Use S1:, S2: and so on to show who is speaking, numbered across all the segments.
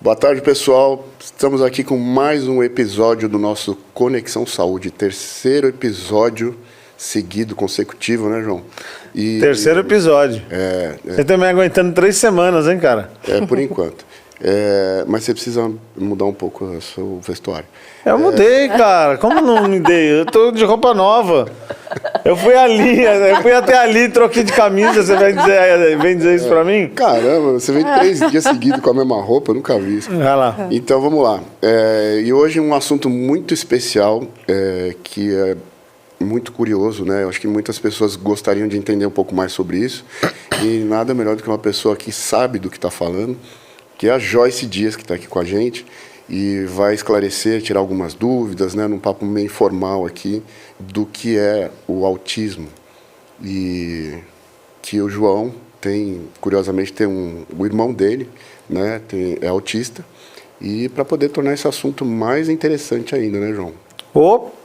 S1: Boa tarde, pessoal. Estamos aqui com mais um episódio do nosso Conexão Saúde. Terceiro episódio seguido, consecutivo, né, João?
S2: Terceiro episódio. Você tá me aguentando 3 semanas, hein, cara?
S1: Por enquanto. Mas você precisa mudar um pouco o seu vestuário.
S2: Eu mudei, cara. Como não mudei? Eu tô de roupa nova. Eu fui até ali, troquei de camisa. Você vem dizer isso pra mim?
S1: Caramba, você vem 3 dias seguidos com a mesma roupa, eu nunca vi isso.
S2: Vai lá.
S1: Então, vamos lá. E hoje um assunto muito especial, que é muito curioso, né? Eu acho que muitas pessoas gostariam de entender um pouco mais sobre isso. E nada melhor do que uma pessoa que sabe do que está falando, que é a Joyce Dias, que está aqui com a gente e vai esclarecer, tirar algumas dúvidas, né, num papo meio informal aqui, do que é o autismo. E que o João tem, curiosamente, o irmão dele, né, é autista, e para poder tornar esse assunto mais interessante ainda, né, João?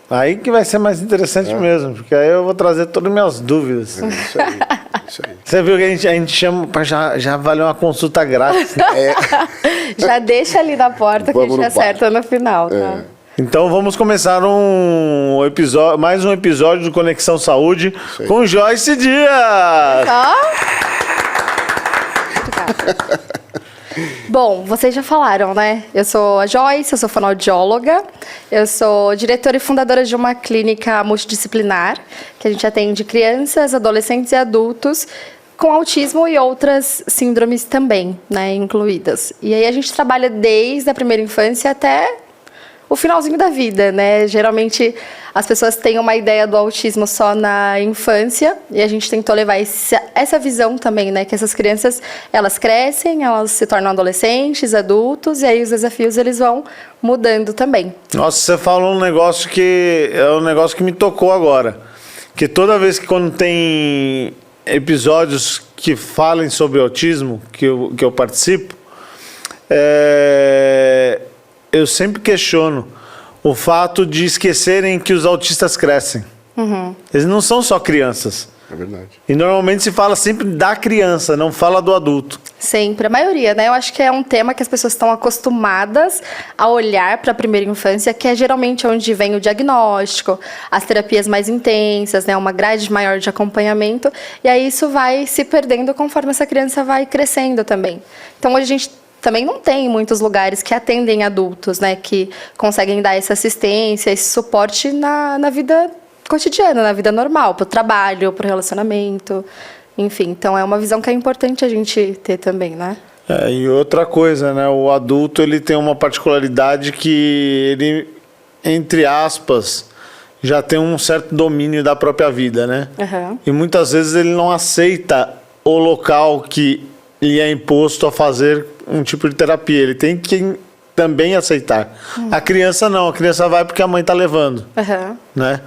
S2: Aí que vai ser mais interessante mesmo, porque aí eu vou trazer todas as minhas dúvidas.
S1: Isso aí.
S2: Você viu que a gente chama para já vale uma consulta grátis.
S3: Já deixa ali na porta que a gente acerta no final, tá?
S2: Então vamos começar mais um episódio do Conexão Saúde com Joyce Dias.
S3: Bom, vocês já falaram, né? Eu sou a Joyce, eu sou fonoaudióloga, eu sou diretora e fundadora de uma clínica multidisciplinar, que a gente atende crianças, adolescentes e adultos com autismo e outras síndromes também, né, incluídas. E aí a gente trabalha desde a primeira infância até o finalzinho da vida, né? Geralmente as pessoas têm uma ideia do autismo só na infância e a gente tentou levar essa visão também, né? Que essas crianças, elas crescem, elas se tornam adolescentes, adultos e aí os desafios eles vão mudando também.
S2: Nossa, você falou um negócio que é um negócio que me tocou agora. Que toda vez que quando tem episódios que falem sobre autismo, que eu participo, eu sempre questiono o fato de esquecerem que os autistas crescem. Uhum. Eles não são só crianças.
S1: É verdade.
S2: E normalmente se fala sempre da criança, não fala do adulto.
S3: Sempre, a maioria, né? Eu acho que é um tema que as pessoas estão acostumadas a olhar para a primeira infância, que é geralmente onde vem o diagnóstico, as terapias mais intensas, né? Uma grade maior de acompanhamento. E aí isso vai se perdendo conforme essa criança vai crescendo também. Então hoje a gente também não tem muitos lugares que atendem adultos, né, que conseguem dar essa assistência, esse suporte na vida cotidiana, na vida normal, para o trabalho, para o relacionamento, enfim. Então, é uma visão que é importante a gente ter também, né?
S2: E outra coisa, né, o adulto ele tem uma particularidade que ele, entre aspas, já tem um certo domínio da própria vida, né? Uhum. E muitas vezes ele não aceita o local que lhe é imposto a fazer um tipo de terapia. Ele tem que também aceitar. A criança não. A criança vai porque a mãe está levando. Uhum. Né?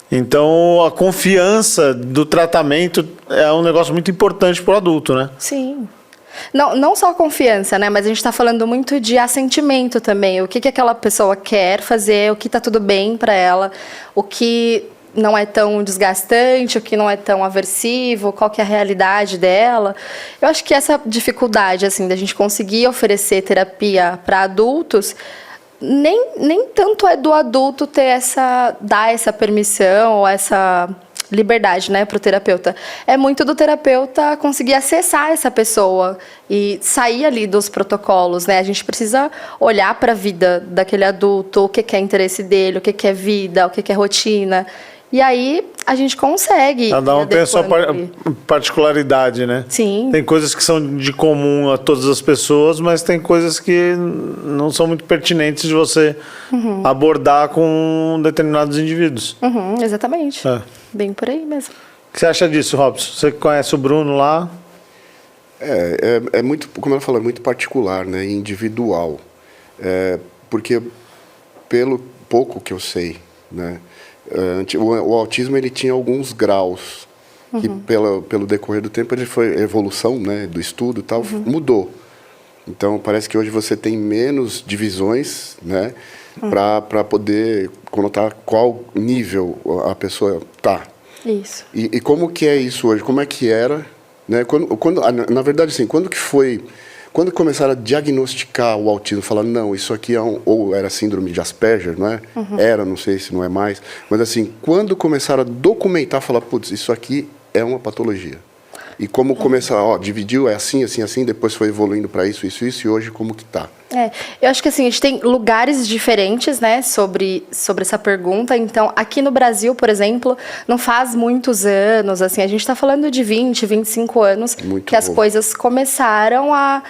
S2: Então, a confiança do tratamento é um negócio muito importante para o adulto, né?
S3: Sim. Não só a confiança, né? Mas a gente está falando muito de assentimento também. O que aquela pessoa quer fazer, o que está tudo bem para ela, o que não é tão desgastante, o que não é tão aversivo, qual que é a realidade dela. Eu acho que essa dificuldade, assim, da gente conseguir oferecer terapia para adultos, nem tanto é do adulto dar essa permissão ou essa liberdade, né, para o terapeuta. É muito do terapeuta conseguir acessar essa pessoa e sair ali dos protocolos, né? A gente precisa olhar para a vida daquele adulto, o que é interesse dele, o que é vida, o que é rotina. E aí a gente consegue.
S2: Cada um tem a sua particularidade, né?
S3: Sim.
S2: Tem coisas que são de comum a todas as pessoas, mas tem coisas que não são muito pertinentes de você abordar com determinados indivíduos.
S3: Exatamente. Bem por aí mesmo.
S2: O que você acha disso, Robson? Você conhece o Bruno lá?
S1: É muito, como ela falou, é muito particular, né? Individual. Porque pelo pouco que eu sei, né? O autismo ele tinha alguns graus que pelo decorrer do tempo ele foi evolução, né, do estudo e tal, mudou. Então parece que hoje você tem menos divisões, né, para poder conotar qual nível a pessoa tá.
S3: Isso.
S1: E como que é isso hoje? Como é que era, né? Na verdade, assim, quando que foi Quando começaram a diagnosticar o autismo, falando, não, isso aqui é ou era síndrome de Asperger, não é? Era, não sei se não é mais. Mas assim, quando começaram a documentar, falar, putz, isso aqui é uma patologia. E como começar, dividiu, é assim, assim, assim, depois foi evoluindo para isso, e hoje como que tá?
S3: Eu acho que assim, a gente tem lugares diferentes, né, sobre essa pergunta. Então, aqui no Brasil, por exemplo, não faz muitos anos, assim, a gente está falando de 20, 25 anos, que as coisas começaram a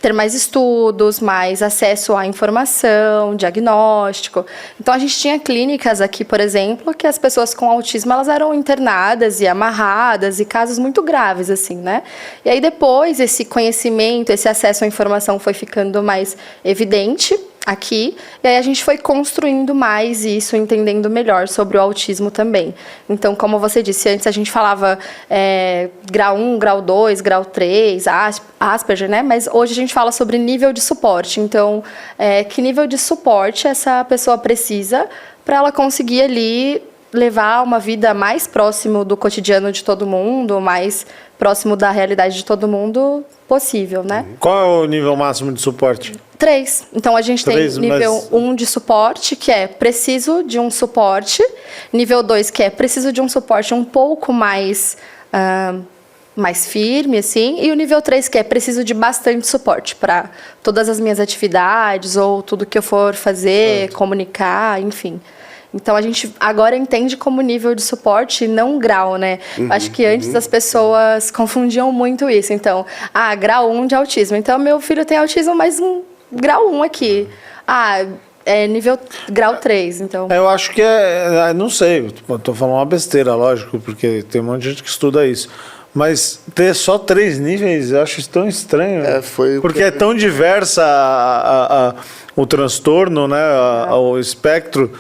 S3: ter mais estudos, mais acesso à informação, diagnóstico. Então, a gente tinha clínicas aqui, por exemplo, que as pessoas com autismo, elas eram internadas e amarradas, e casos muito graves, assim, né? E aí, depois, esse conhecimento, esse acesso à informação foi ficando mais evidente aqui, e aí a gente foi construindo mais isso, entendendo melhor sobre o autismo também. Então, como você disse, antes a gente falava grau 1, grau 2, grau 3, Asperger, né? Mas hoje a gente fala sobre nível de suporte. Então, que nível de suporte essa pessoa precisa para ela conseguir ali levar uma vida mais próximo do cotidiano de todo mundo, mais próximo da realidade de todo mundo possível, né?
S2: Qual é o nível máximo de suporte?
S3: 3. Então, a gente tem nível 1 de suporte, que é preciso de um suporte. Nível 2, que é preciso de um suporte um pouco mais firme, assim. E o nível 3, que é preciso de bastante suporte para todas as minhas atividades ou tudo que eu for fazer, comunicar, enfim. Então, a gente agora entende como nível de suporte, não grau, né? Acho que antes as pessoas confundiam muito isso. Então, grau 1 de autismo. Então, meu filho tem autismo, mas um grau 1 aqui. Nível grau 3, então...
S2: Eu acho que não sei, estou falando uma besteira, lógico, porque tem um monte de gente que estuda isso. Mas ter só 3 níveis, eu acho isso tão estranho. Porque é tão diversa o transtorno, né? O espectro.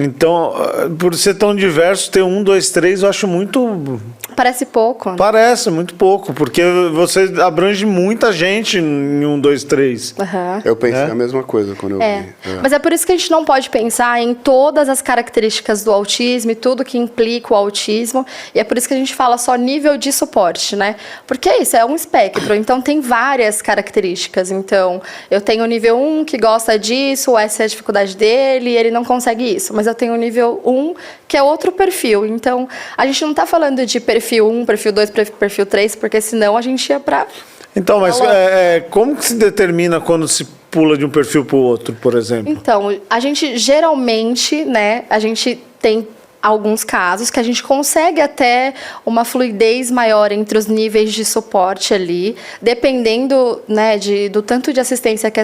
S2: Então, por ser tão diverso, ter 1, 2, 3, eu acho muito...
S3: Parece pouco. Né?
S2: Parece muito pouco, porque você abrange muita gente em 1, 2, 3.
S1: Eu pensei a mesma coisa quando eu vi.
S3: Mas é por isso que a gente não pode pensar em todas as características do autismo e tudo que implica o autismo. E é por isso que a gente fala só nível de suporte, né? Porque é isso, é um espectro. Então, tem várias características. Então, eu tenho o nível 1 que gosta disso, essa é a dificuldade dele, e ele não consegue isso. Mas eu tenho o nível 1, que é outro perfil. Então, a gente não está falando de perfil 1, perfil 2, perfil 3, porque senão a gente ia para...
S2: Então, mas como que se determina quando se pula de um perfil para o outro, por exemplo?
S3: Então, a gente geralmente, né, a gente tem alguns casos que a gente consegue até uma fluidez maior entre os níveis de suporte ali, dependendo, né, do tanto de assistência que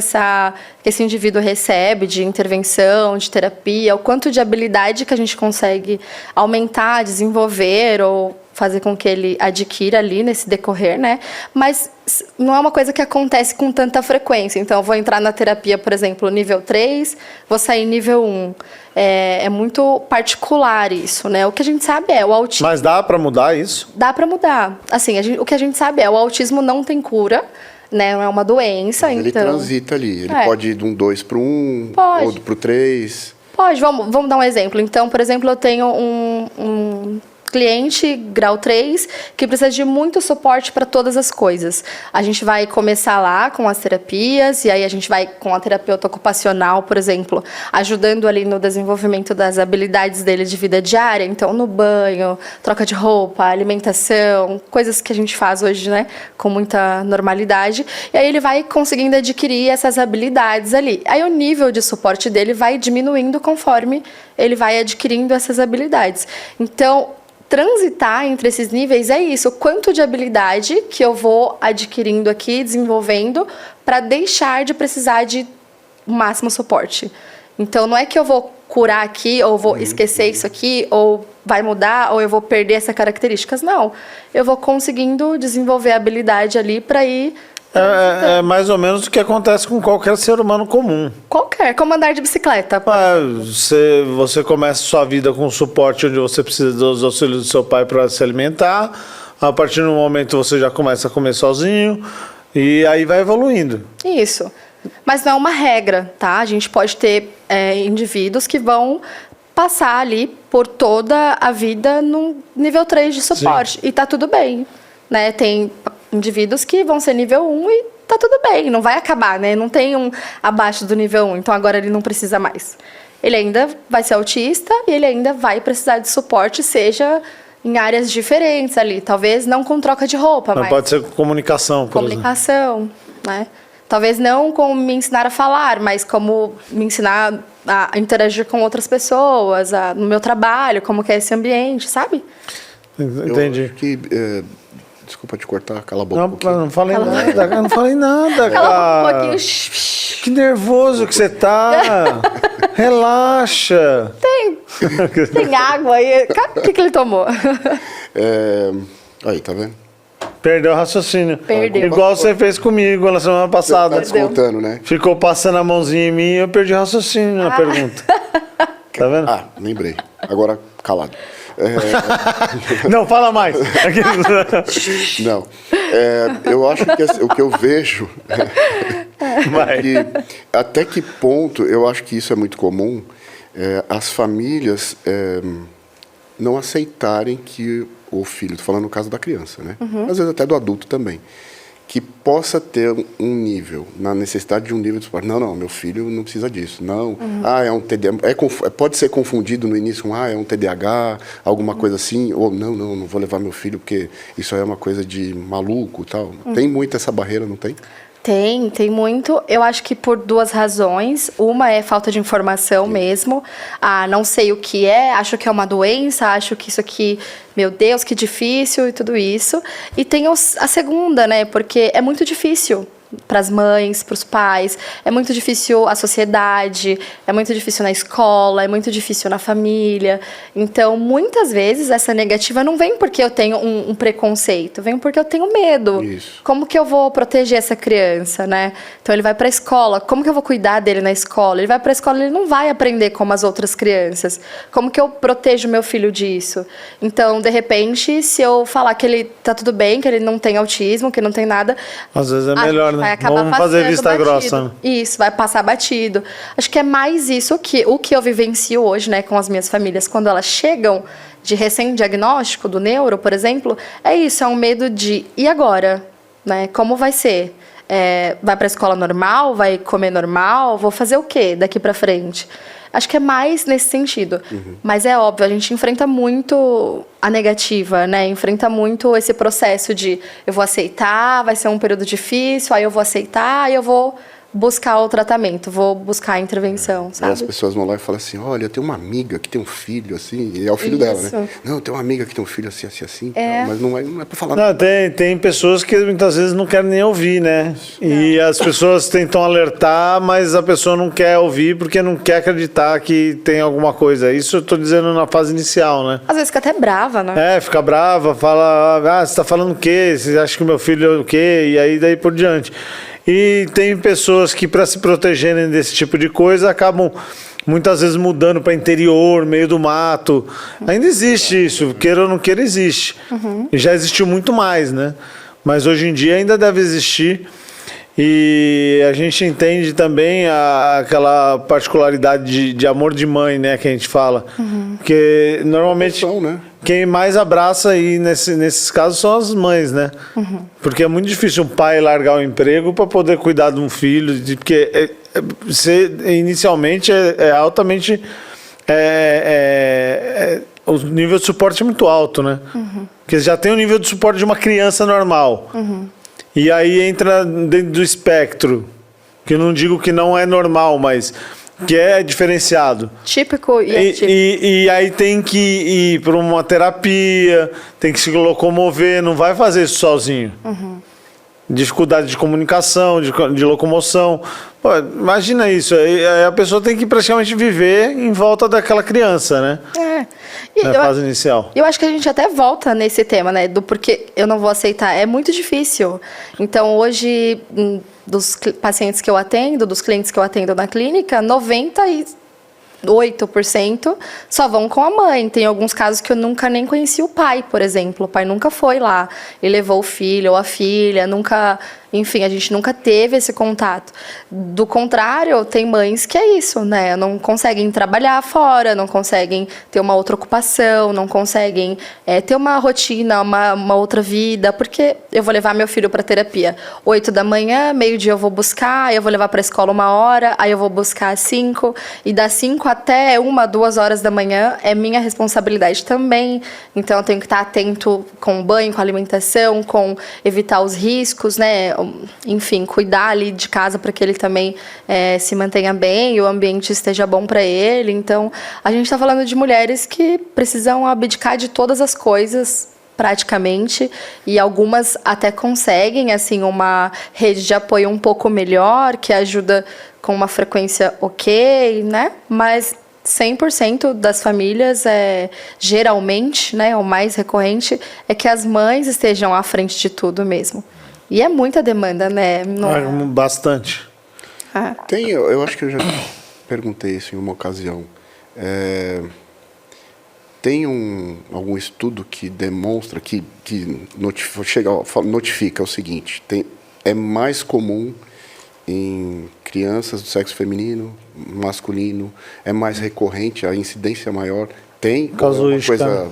S3: esse indivíduo recebe, de intervenção, de terapia, o quanto de habilidade que a gente consegue aumentar, desenvolver ou fazer com que ele adquira ali nesse decorrer, né? Mas não é uma coisa que acontece com tanta frequência. Então, eu vou entrar na terapia, por exemplo, nível 3, vou sair nível 1. É muito particular isso, né? O que a gente sabe é o autismo...
S2: Mas dá para mudar isso?
S3: Dá para mudar. Assim, o que a gente sabe é o autismo não tem cura, né? Não é uma doença,
S1: mas
S3: então...
S1: Ele transita ali. Ele pode ir de um 2 para 1, ou para o 3...
S3: Pode. Vamos dar um exemplo. Então, por exemplo, eu tenho um cliente grau 3 que precisa de muito suporte para todas as coisas. A gente vai começar lá com as terapias, e aí a gente vai com a terapeuta ocupacional, por exemplo, ajudando ali no desenvolvimento das habilidades dele de vida diária, então no banho, troca de roupa, alimentação, coisas que a gente faz hoje, né, com muita normalidade, e aí ele vai conseguindo adquirir essas habilidades ali. Aí o nível de suporte dele vai diminuindo conforme ele vai adquirindo essas habilidades. Então, transitar entre esses níveis é isso, o quanto de habilidade que eu vou adquirindo aqui, desenvolvendo, para deixar de precisar de máximo suporte. Então, não é que eu vou curar aqui, ou vou esquecer isso aqui, ou vai mudar, ou eu vou perder essas características. Não, eu vou conseguindo desenvolver a habilidade ali para ir...
S2: É mais ou menos o que acontece com qualquer ser humano comum.
S3: Como andar de bicicleta.
S2: Você começa sua vida com suporte onde você precisa dos auxílios do seu pai para se alimentar. A partir do momento você já começa a comer sozinho e aí vai evoluindo.
S3: Isso. Mas não é uma regra, tá? A gente pode ter indivíduos que vão passar ali por toda a vida no nível 3 de suporte. Sim. E tá tudo bem, né? Tem indivíduos que vão ser nível 1 e tá tudo bem, não vai acabar, né? Não tem um abaixo do nível 1, então agora ele não precisa mais. Ele ainda vai ser autista e ele ainda vai precisar de suporte, seja em áreas diferentes ali. Talvez não com troca de roupa, mas
S2: pode ser com comunicação, por
S3: exemplo. Né? Talvez não como me ensinar a falar, mas como me ensinar a interagir com outras pessoas, no meu trabalho, como que é esse ambiente, sabe?
S2: Entendi.
S1: Eu acho que, desculpa te cortar, cala a boca.
S2: Não falei nada, não falei nada,
S3: Cala
S2: cara.
S3: um pouquinho.
S2: Que nervoso que você tá. Relaxa.
S3: Tem água aí. O que ele tomou?
S1: Aí, tá vendo?
S2: Perdeu o raciocínio.
S3: Perdeu.
S2: Igual você fez comigo na semana passada.
S1: Tá descontando, né?
S2: Ficou passando a mãozinha em mim e eu perdi o raciocínio na pergunta. Tá vendo?
S1: Lembrei. Agora, calado.
S2: Não, fala mais.
S1: Não. Eu acho que o que eu vejo é que até que ponto, eu acho que isso é muito comum, as famílias não aceitarem que o filho, estou falando no caso da criança, né? Às vezes até do adulto também, que possa ter um nível, na necessidade de um nível de suporte. Não, meu filho não precisa disso. Não, é um TDAH. Pode ser confundido no início com, é um TDAH, alguma coisa assim, ou não vou levar meu filho porque isso aí é uma coisa de maluco e tal. Tem muito essa barreira, não tem?
S3: Tem muito. Eu acho que por duas razões. Uma é falta de informação mesmo. Não sei o que é, acho que é uma doença, acho que isso aqui, meu Deus, que difícil e tudo isso. E tem a segunda, né? Porque é muito difícil para as mães, para os pais, é muito difícil a sociedade, é muito difícil na escola, é muito difícil na família. Então, muitas vezes, essa negativa não vem porque eu tenho um preconceito, vem porque eu tenho medo.
S1: Isso.
S3: Como que eu vou proteger essa criança, né? Então, ele vai para a escola, como que eu vou cuidar dele na escola? Ele vai para a escola, ele não vai aprender como as outras crianças. Como que eu protejo meu filho disso? Então, de repente, se eu falar que ele tá tudo bem, que ele não tem autismo, que não tem nada...
S2: Às vezes é melhor, né?
S3: Vai acabar
S2: Vamos fazer vista
S3: batido.
S2: grossa.
S3: Isso, vai passar batido. Acho que é mais isso o que eu vivencio hoje, né, com as minhas famílias. Quando elas chegam de recém-diagnóstico do neuro, por exemplo, é isso, é um medo de, e agora? Né? Como vai ser? Vai para a escola normal? Vai comer normal? Vou fazer o quê daqui para frente? Acho que é mais nesse sentido. Mas é óbvio, a gente enfrenta muito a negativa, né? Enfrenta muito esse processo de eu vou aceitar, vai ser um período difícil, aí eu vou aceitar, aí eu vou buscar o tratamento, vou buscar a intervenção, sabe?
S1: Aí as pessoas vão lá e falam assim, olha, eu tenho uma amiga que tem um filho assim, e é o filho dela, né? Não, tem uma amiga que tem um filho assim, mas não é pra falar.
S2: Não, tem pessoas que muitas vezes não querem nem ouvir, né? E as pessoas tentam alertar, mas a pessoa não quer ouvir porque não quer acreditar que tem alguma coisa. Isso eu tô dizendo na fase inicial, né?
S3: Às vezes fica até brava, né?
S2: Fica brava, fala, você tá falando o quê? Você acha que o meu filho é o quê? E aí daí por diante. E tem pessoas que, para se protegerem desse tipo de coisa, acabam muitas vezes mudando para interior, meio do mato. Ainda existe isso, queira ou não queira, existe. E já existiu muito mais, né? Mas hoje em dia ainda deve existir. E a gente entende também aquela particularidade de amor de mãe, né, que a gente fala. Porque normalmente quem mais abraça aí nesses casos são as mães, né? Porque é muito difícil um pai largar o emprego para poder cuidar de um filho, porque inicialmente é altamente... o nível de suporte é muito alto, né? Porque já tem o nível de suporte de uma criança normal. E aí entra dentro do espectro, que eu não digo que não é normal, mas que é diferenciado.
S3: Típico e atípico.
S2: E aí tem que ir para uma terapia, tem que se locomover, não vai fazer isso sozinho. Dificuldade de comunicação, de locomoção. Pô, imagina isso, a pessoa tem que praticamente viver em volta daquela criança, né? Na fase inicial.
S3: Eu acho que a gente até volta nesse tema, né? Do porquê eu não vou aceitar. É muito difícil. Então, hoje, dos pacientes que eu atendo, dos clientes que eu atendo na clínica, 98% só vão com a mãe. Tem alguns casos que eu nunca nem conheci o pai, por exemplo. O pai nunca foi lá e levou o filho ou a filha, nunca enfim, a gente nunca teve esse contato. Do contrário, tem mães que é isso, né? Não conseguem trabalhar fora, não conseguem ter uma outra ocupação, não conseguem ter uma rotina, uma outra vida, porque eu vou levar meu filho para terapia 8 da manhã, meio-dia eu vou buscar, aí eu vou levar para a escola 1 hora, aí eu vou buscar às 5, e das 5 até 1, 2 horas da manhã é minha responsabilidade também. Então eu tenho que estar atento com o banho, com a alimentação, com evitar os riscos, né? Enfim, cuidar ali de casa para que ele também se mantenha bem e o ambiente esteja bom para ele. Então, a gente está falando de mulheres que precisam abdicar de todas as coisas, praticamente, e algumas até conseguem, assim, uma rede de apoio um pouco melhor, que ajuda com uma frequência ok, né? Mas 100% das famílias, geralmente, né, o mais recorrente, é que as mães estejam à frente de tudo mesmo. E é muita demanda, né?
S2: Bastante.
S1: Eu acho que eu já perguntei isso em uma ocasião. Tem algum estudo que demonstra, que notifica o seguinte: é mais comum em crianças do sexo feminino, masculino, é mais recorrente, a incidência maior, tem alguma coisa...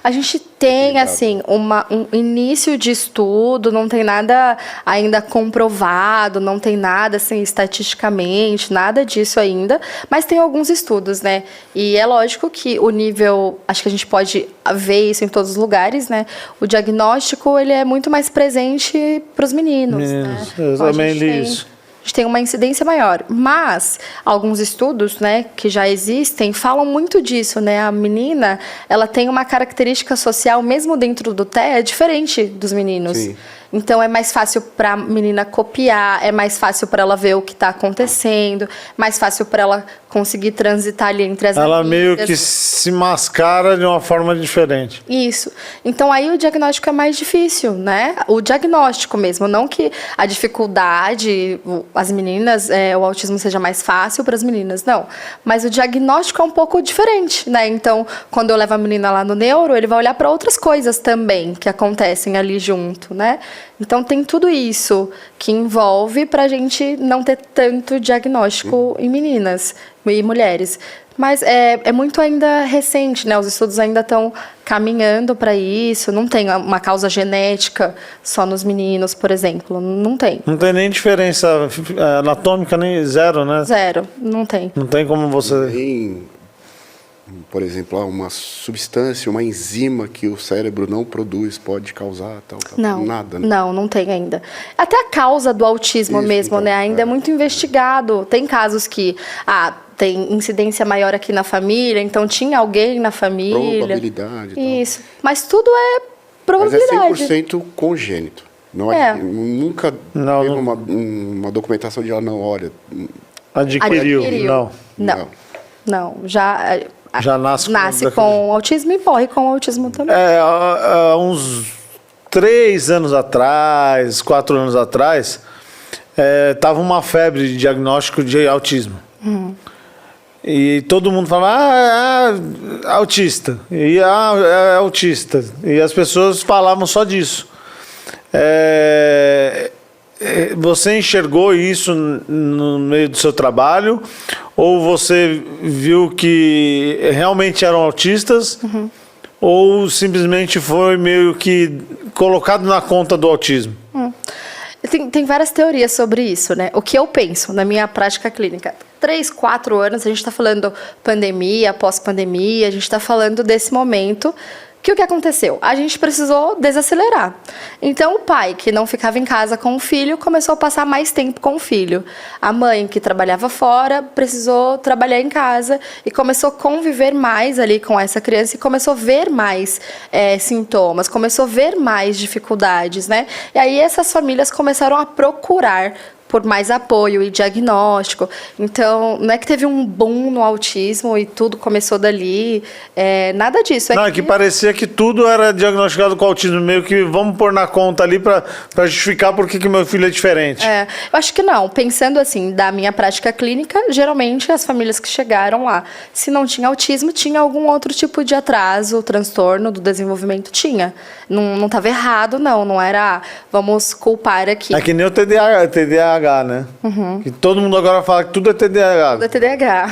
S3: A gente tem, assim, um início de estudo, não tem nada ainda comprovado, não tem nada, assim, estatisticamente, nada disso ainda, mas tem alguns estudos, né? E é lógico que o nível, acho que a gente pode ver isso em todos os lugares, né? O diagnóstico, ele é muito mais presente para os meninos, né?
S2: Exatamente isso.
S3: A gente tem uma incidência maior, mas alguns estudos, né, que já existem, falam muito disso, né? A menina, ela tem uma característica social, mesmo dentro do TEA, diferente dos meninos. Sim. Então, é mais fácil para a menina copiar, é mais fácil para ela ver o que está acontecendo, mais fácil para ela conseguir transitar ali entre as amigas.
S2: Ela meio que se mascara de uma forma diferente.
S3: Isso. Então, aí o diagnóstico é mais difícil, né? O diagnóstico mesmo, não que a dificuldade, as meninas, o autismo seja mais fácil para as meninas, não. Mas o diagnóstico é um pouco diferente, né? Então, quando eu levo a menina lá no neuro, ele vai olhar para outras coisas também que acontecem ali junto, né? Então, tem tudo isso que envolve para a gente não ter tanto diagnóstico em meninas e mulheres. Mas é muito ainda recente, né? Os estudos ainda estão caminhando para isso. Não tem uma causa genética só nos meninos, por exemplo. Não tem.
S2: Não tem nem diferença anatômica, nem zero, né?
S3: Zero, não tem.
S2: Não tem como você...
S1: Tem, por exemplo, uma substância, uma enzima que o cérebro não produz pode causar tal,
S3: não,
S1: nada, né?
S3: Não tem ainda. Até a causa do autismo mesmo, então, né? Ainda é muito investigado. Tem casos que tem incidência maior aqui na família, então tinha alguém na família.
S1: Probabilidade.
S3: Isso. Mas tudo é probabilidade.
S1: Mas é 100% congênito. Nunca teve uma documentação de olha...
S2: Adquiriu.
S3: Não. Já nasce com autismo e morre com autismo também.
S2: Há uns 3 anos atrás, 4 anos atrás, tava uma febre de diagnóstico de autismo. E todo mundo falava, autista. E é autista. E as pessoas falavam só disso. Você enxergou isso no meio do seu trabalho? Ou você viu que realmente eram autistas? Ou simplesmente foi meio que colocado na conta do autismo?
S3: Tem várias teorias sobre isso, né? O que eu penso na minha prática clínica. 3, 4 anos, a gente está falando pandemia, pós-pandemia, a gente está falando desse momento. Que o que aconteceu? A gente precisou desacelerar. Então, o pai, que não ficava em casa com o filho, começou a passar mais tempo com o filho. A mãe, que trabalhava fora, precisou trabalhar em casa e começou a conviver mais ali com essa criança e começou a ver mais sintomas, começou a ver mais dificuldades, né? E aí, essas famílias começaram a procurar por mais apoio e diagnóstico. Então, não é que teve um boom no autismo e tudo começou dali, nada disso.
S2: Não, é que parecia que tudo era diagnosticado com autismo, meio que vamos pôr na conta ali para justificar por que meu filho é diferente.
S3: Eu acho que não. Pensando assim, da minha prática clínica, geralmente as famílias que chegaram lá, se não tinha autismo, tinha algum outro tipo de atraso, transtorno do desenvolvimento, tinha. Não estava errado, não era, vamos culpar aqui.
S2: É que nem o TDAH, né? Que todo mundo agora fala que tudo é TDAH.
S3: Tudo é TDAH.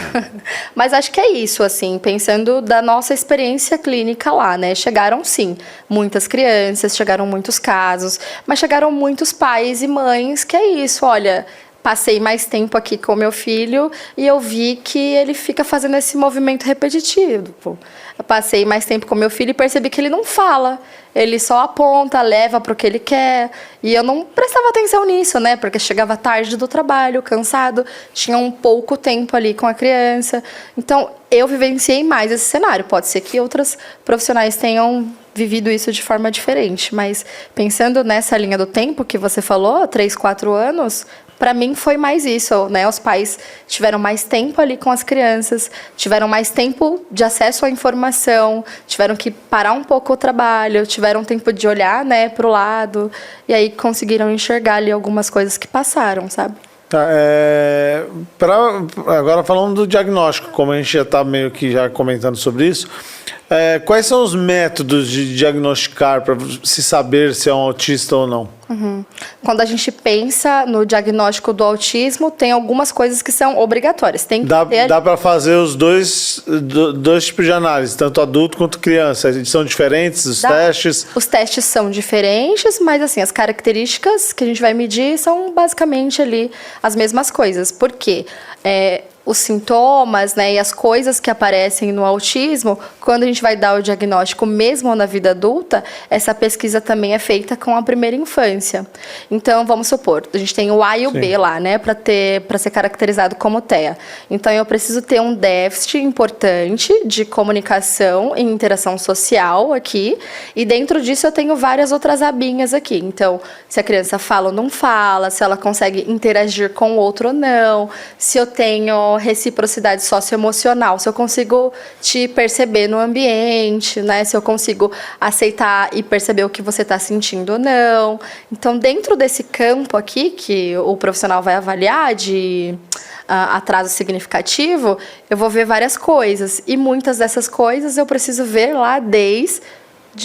S3: Mas acho que é isso, assim, pensando da nossa experiência clínica lá, né? Chegaram, sim, muitas crianças, chegaram muitos casos, mas chegaram muitos pais e mães que é isso, olha... Passei mais tempo aqui com meu filho e eu vi que ele fica fazendo esse movimento repetitivo. Eu passei mais tempo com meu filho e percebi que ele não fala. Ele só aponta, leva para o que ele quer. E eu não prestava atenção nisso, né? Porque chegava tarde do trabalho, cansado, tinha um pouco tempo ali com a criança. Então, eu vivenciei mais esse cenário. Pode ser que outras profissionais tenham vivido isso de forma diferente. Mas pensando nessa linha do tempo que você falou, 3, 4 anos... Para mim foi mais isso, né? Os pais tiveram mais tempo ali com as crianças, tiveram mais tempo de acesso à informação, tiveram que parar um pouco o trabalho, tiveram tempo de olhar, né, para o lado, e aí conseguiram enxergar ali algumas coisas que passaram, sabe?
S2: Tá, agora falando do diagnóstico, como a gente já está meio que já comentando sobre isso, quais são os métodos de diagnosticar para se saber se é um autista ou não?
S3: Quando a gente pensa no diagnóstico do autismo, tem algumas coisas que são obrigatórias.
S2: Dá para fazer os dois tipos de análise, tanto adulto quanto criança. Eles são diferentes, os testes?
S3: Os testes são diferentes, mas assim, as características que a gente vai medir são basicamente ali as mesmas coisas. Por quê? Os sintomas, né, e as coisas que aparecem no autismo, quando a gente vai dar o diagnóstico mesmo na vida adulta, essa pesquisa também é feita com a primeira infância. Então, vamos supor, a gente tem o A e o B lá, né, para ser caracterizado como TEA. Então, eu preciso ter um déficit importante de comunicação e interação social aqui, e dentro disso eu tenho várias outras abinhas aqui. Então, se a criança fala ou não fala, se ela consegue interagir com o outro ou não, se eu tenho reciprocidade socioemocional, se eu consigo te perceber no ambiente, né? Se eu consigo aceitar e perceber o que você está sentindo ou não. Então, dentro desse campo aqui, que o profissional vai avaliar de atraso significativo, eu vou ver várias coisas. E muitas dessas coisas eu preciso ver lá desde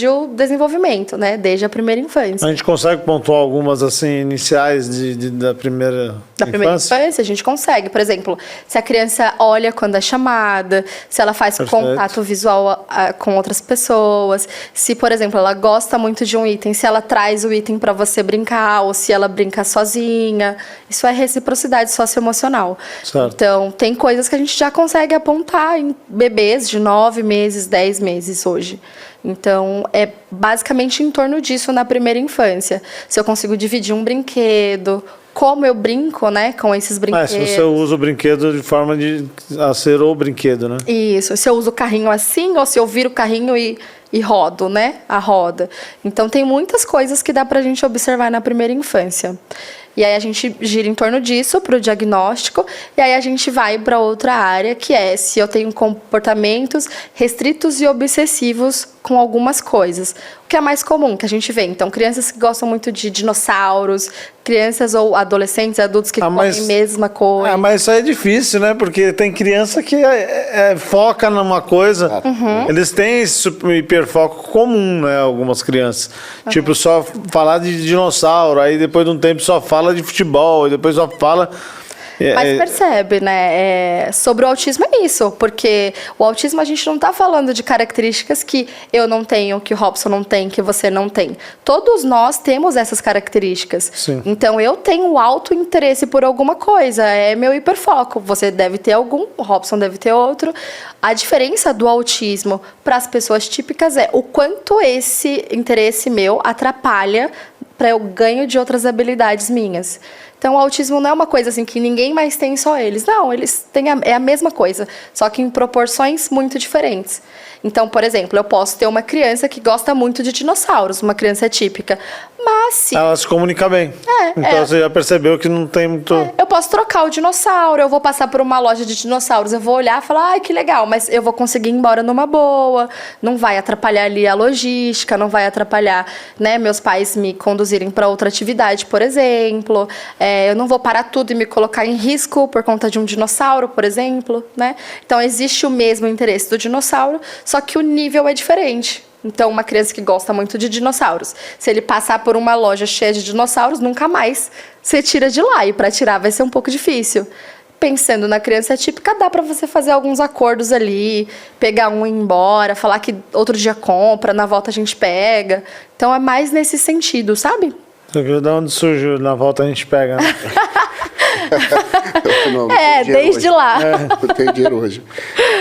S3: o desenvolvimento, né? Desde a primeira infância.
S2: A gente consegue pontuar algumas assim iniciais da primeira
S3: infância, a gente consegue. Por exemplo, se a criança olha quando é chamada, se ela faz contato visual com outras pessoas, se, por exemplo, ela gosta muito de um item, se ela traz o item para você brincar ou se ela brinca sozinha. Isso é reciprocidade socioemocional. Certo. Então, tem coisas que a gente já consegue apontar em bebês de 9 meses, 10 meses hoje. Então, é basicamente em torno disso na primeira infância. Se eu consigo dividir um brinquedo, como eu brinco, né, com esses brinquedos.
S2: Se você usa o brinquedo de forma a ser o brinquedo, né?
S3: Isso. Se eu uso o carrinho assim, ou se eu viro o carrinho e rodo, né, a roda. Então, tem muitas coisas que dá pra gente observar na primeira infância. E aí a gente gira em torno disso para o diagnóstico, e aí a gente vai para outra área, que é se eu tenho comportamentos restritos e obsessivos com algumas coisas. O que é mais comum que a gente vê? Então, crianças que gostam muito de dinossauros, crianças ou adolescentes, adultos que comem a mesma coisa.
S2: Mas isso aí é difícil, né? Porque tem criança que foca numa coisa. Eles têm esse hiperfoco comum, né? Algumas crianças. Tipo, só falar de dinossauro, aí depois de um tempo só fala de futebol, e depois só fala...
S3: Mas percebe, né? Sobre o autismo é isso, porque o autismo a gente não está falando de características que eu não tenho, que o Robson não tem, que você não tem. Todos nós temos essas características.
S2: Sim.
S3: Então eu tenho alto interesse por alguma coisa, é meu hiperfoco. Você deve ter algum, o Robson deve ter outro. A diferença do autismo para as pessoas típicas é o quanto esse interesse meu atrapalha para o ganho de outras habilidades minhas. Então, o autismo não é uma coisa assim que ninguém mais tem, só eles. Não, eles têm é a mesma coisa, só que em proporções muito diferentes. Então, por exemplo, eu posso ter uma criança que gosta muito de dinossauros, uma criança típica, mas nasce.
S2: Ela se comunica bem. Então você já percebeu que não tem muito...
S3: Eu posso trocar o dinossauro, eu vou passar por uma loja de dinossauros, eu vou olhar e falar, ai, que legal, mas eu vou conseguir ir embora numa boa, não vai atrapalhar ali a logística, não vai atrapalhar, né, meus pais me conduzirem para outra atividade, por exemplo. Eu não vou parar tudo e me colocar em risco por conta de um dinossauro, por exemplo, né? Então existe o mesmo interesse do dinossauro, só que o nível é diferente. Então, uma criança que gosta muito de dinossauros, se ele passar por uma loja cheia de dinossauros, nunca mais você tira de lá. E para tirar vai ser um pouco difícil. Pensando na criança típica, dá para você fazer alguns acordos ali, pegar um e ir embora, falar que outro dia compra, na volta a gente pega. Então, é mais nesse sentido, sabe?
S2: Você viu de onde surgiu? Na volta a gente pega, né?
S1: Não
S3: desde
S1: hoje.
S3: lá.
S1: Eu tenho dinheiro hoje.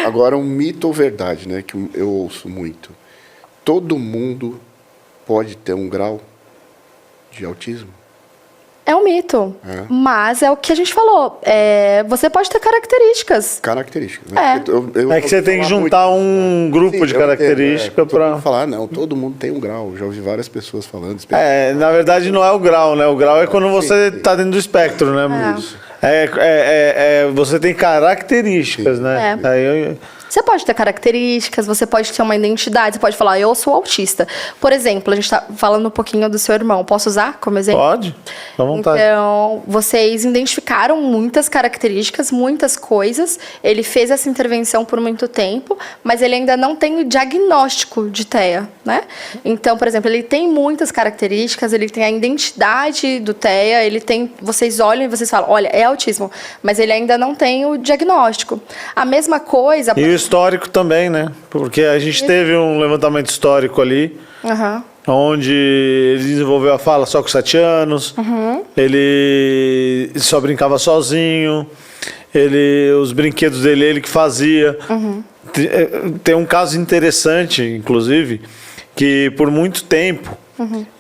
S1: Agora, um mito ou verdade, né, que eu ouço muito. Todo mundo pode ter um grau de autismo?
S3: É um mito, mas é o que a gente falou. Você pode ter características.
S1: Características, né?
S2: É que você tem que juntar um grupo de características para
S1: falar, não, todo mundo tem um grau. Já ouvi várias pessoas falando.
S2: Na verdade não é o grau, né? O grau é quando você está dentro do espectro, né?
S1: Isso.
S2: Você tem características, né?
S3: Você pode ter características, você pode ter uma identidade, você pode falar, eu sou autista. Por exemplo, a gente está falando um pouquinho do seu irmão. Posso usar como exemplo?
S2: Pode, à vontade.
S3: Então, vocês identificaram muitas características, muitas coisas. Ele fez essa intervenção por muito tempo, mas ele ainda não tem o diagnóstico de TEA, né? Então, por exemplo, ele tem muitas características, ele tem a identidade do TEA, ele tem... Vocês olham e vocês falam, olha, é autismo, mas ele ainda não tem o diagnóstico. A mesma coisa...
S2: E o histórico também, né? Porque a gente teve um levantamento histórico ali, onde ele desenvolveu a fala só com 7 anos, ele só brincava sozinho, os brinquedos dele, ele que fazia. Tem um caso interessante, inclusive, que por muito tempo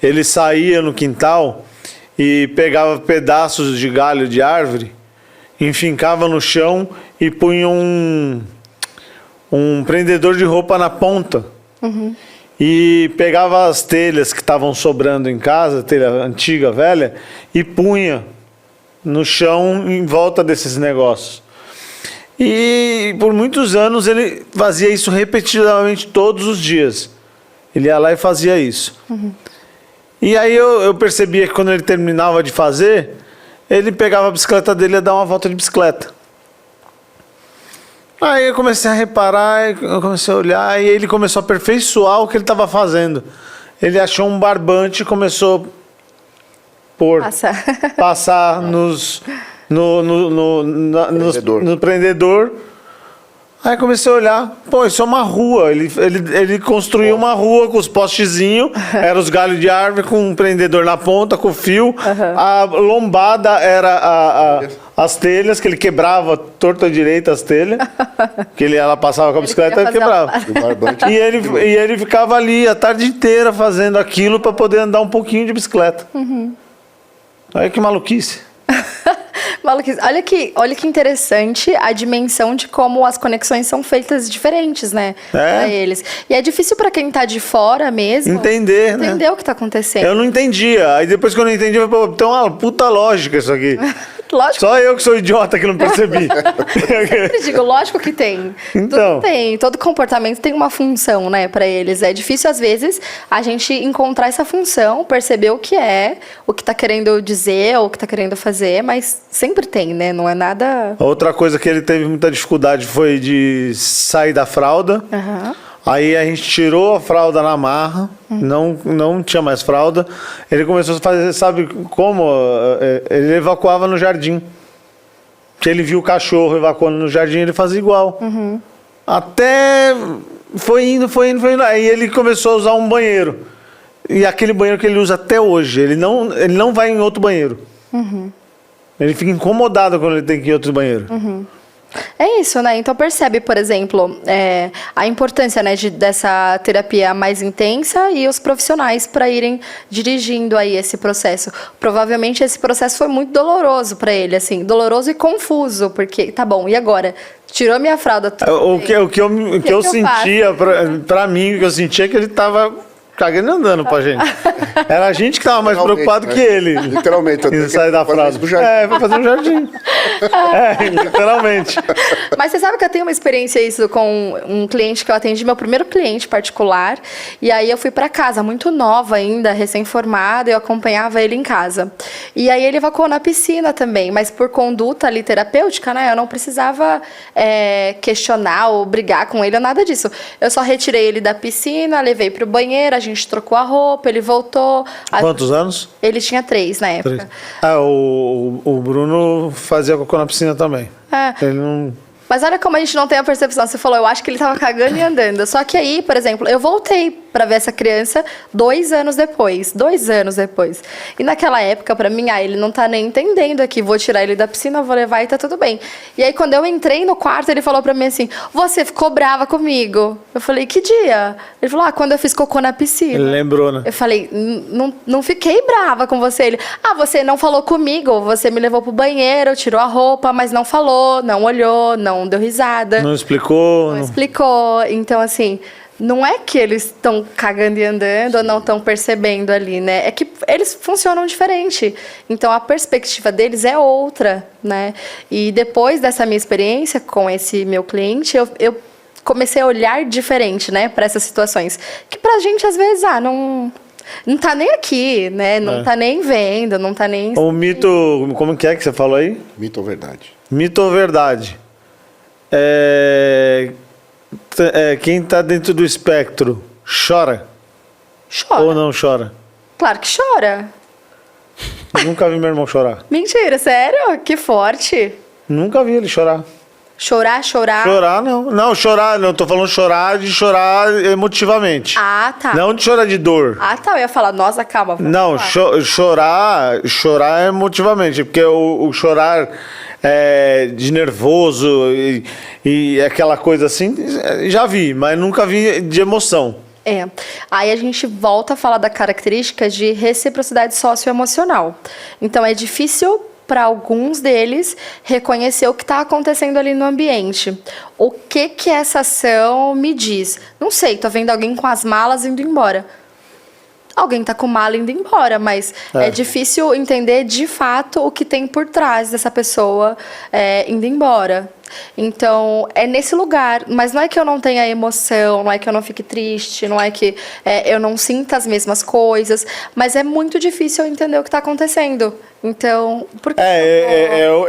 S2: ele saía no quintal e pegava pedaços de galho de árvore, enfincava no chão e punha um prendedor de roupa na ponta e pegava as telhas que estavam sobrando em casa, telha antiga, velha, e punha no chão em volta desses negócios. E por muitos anos ele fazia isso repetidamente todos os dias. Ele ia lá e fazia isso. E aí eu percebia que quando ele terminava de fazer, ele pegava a bicicleta dele e ia dar uma volta de bicicleta. Aí eu comecei a reparar, eu comecei a olhar, e ele começou a aperfeiçoar o que ele estava fazendo. Ele achou um barbante e começou a passar no prendedor. Aí comecei a olhar, isso é uma rua. Ele construiu uma rua com os postezinhos, eram os galhos de árvore com um prendedor na ponta, com fio. A lombada era as telhas, que ele quebrava torta à direita as telhas, que ela passava com a bicicleta e quebrava. E ele ficava ali a tarde inteira fazendo aquilo para poder andar um pouquinho de bicicleta. Aí que maluquice.
S3: Maluquice. Olha que interessante a dimensão de como as conexões são feitas diferentes, né? Pra eles. E é difícil para quem tá de fora mesmo
S2: entender, né?
S3: Entender o que tá acontecendo.
S2: Eu não entendia. Aí depois que eu não entendi, eu falei, tem uma puta lógica isso aqui.
S3: Lógico.
S2: Só eu que sou idiota que não percebi.
S3: Eu sempre digo, lógico que tem.
S2: Então.
S3: Tudo tem. Todo comportamento tem uma função, né, para eles. É difícil, às vezes, a gente encontrar essa função, perceber o que tá querendo dizer, ou o que tá querendo fazer, mas sempre tem, né? Não é nada...
S2: Outra coisa que ele teve muita dificuldade foi de sair da fralda. Aí a gente tirou a fralda na marra, não tinha mais fralda. Ele começou a fazer, sabe como? Ele evacuava no jardim. Que ele viu o cachorro evacuando no jardim, ele fazia igual. Até foi indo. Aí ele começou a usar um banheiro. E aquele banheiro que ele usa até hoje, ele não vai em outro banheiro. Ele fica incomodado quando ele tem que ir em outro banheiro.
S3: É isso, né? Então percebe, por exemplo, a importância, né, dessa terapia mais intensa e os profissionais para irem dirigindo aí esse processo. Provavelmente esse processo foi muito doloroso para ele, assim, doloroso e confuso, porque, tá bom, e agora? Tirou minha fralda.
S2: O que eu sentia, para mim, o que eu sentia é que ele estava cagando e andando pra gente. Era a gente que tava mais preocupado que ele.
S1: Literalmente.
S2: Em sair da frase. Foi fazer um jardim. Literalmente.
S3: Mas você sabe que eu tenho uma experiência isso com um cliente que eu atendi, meu primeiro cliente particular. E aí eu fui pra casa, muito nova ainda, recém-formada, eu acompanhava ele em casa. E aí ele evacuou na piscina também, mas por conduta ali terapêutica, né? Eu não precisava questionar ou brigar com ele ou nada disso. Eu só retirei ele da piscina, levei pro banheiro, a gente trocou a roupa, ele voltou.
S2: Quantos anos?
S3: Ele tinha 3 na época.
S2: 3. O Bruno fazia cocô na piscina também. Ele não...
S3: Mas olha como a gente não tem a percepção. Você falou, eu acho que ele tava cagando e andando. Só que aí, por exemplo, eu voltei pra ver essa criança 2 anos depois. 2 anos depois. E naquela época, pra mim, ele não tá nem entendendo aqui. Vou tirar ele da piscina, vou levar e tá tudo bem. E aí, quando eu entrei no quarto, ele falou pra mim assim, você ficou brava comigo. Eu falei, que dia? Ele falou, quando eu fiz cocô na piscina.
S2: Ele lembrou, né?
S3: Eu falei, não fiquei brava com você. Ele, você não falou comigo. Você me levou pro banheiro, tirou a roupa, mas não falou, não olhou, não deu risada.
S2: Não explicou.
S3: Não explicou. Então, assim, não é que eles estão cagando e andando ou não estão percebendo ali, né? É que eles funcionam diferente. Então, a perspectiva deles é outra, né? E depois dessa minha experiência com esse meu cliente, eu comecei a olhar diferente, né? Para essas situações. Que pra gente, às vezes, não tá nem aqui, né? Não tá nem vendo, não tá nem...
S2: O mito... Como que você falou aí?
S1: Mito ou verdade?
S2: Mito ou verdade? Quem tá dentro do espectro chora?
S3: Chora.
S2: Ou não chora?
S3: Claro que chora.
S2: Nunca vi meu irmão chorar.
S3: Mentira, sério? Que forte.
S2: Nunca vi ele chorar.
S3: Chorar?
S2: Chorar, não. Não, chorar, não. Tô falando chorar emotivamente.
S3: Ah, tá.
S2: Não de chorar de dor.
S3: Ah, tá. Eu ia falar, nossa, calma.
S2: Não, chorar emotivamente. Porque o chorar de nervoso e aquela coisa assim, já vi, mas nunca vi de emoção.
S3: Aí a gente volta a falar da característica de reciprocidade socioemocional. Então, é difícil para alguns deles reconhecer o que está acontecendo ali no ambiente. O que essa ação me diz? Não sei, tô vendo alguém com as malas indo embora. Alguém tá com mala indo embora, mas é difícil entender de fato o que tem por trás dessa pessoa indo embora. Então, é nesse lugar. Mas não é que eu não tenha emoção, não é que eu não fique triste, não é que eu não sinta as mesmas coisas, mas é muito difícil eu entender o que está acontecendo. Então, por que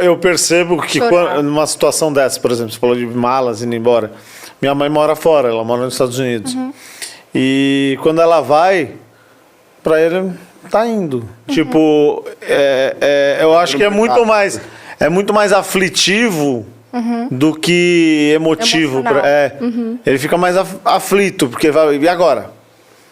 S2: eu percebo que numa situação dessa, por exemplo, você falou de malas indo embora. Minha mãe mora fora, ela mora nos Estados Unidos. E quando ela vai, pra ele, tá indo. Tipo, eu acho que é muito mais aflitivo do que emotivo. Ele fica mais aflito, porque vai, e agora?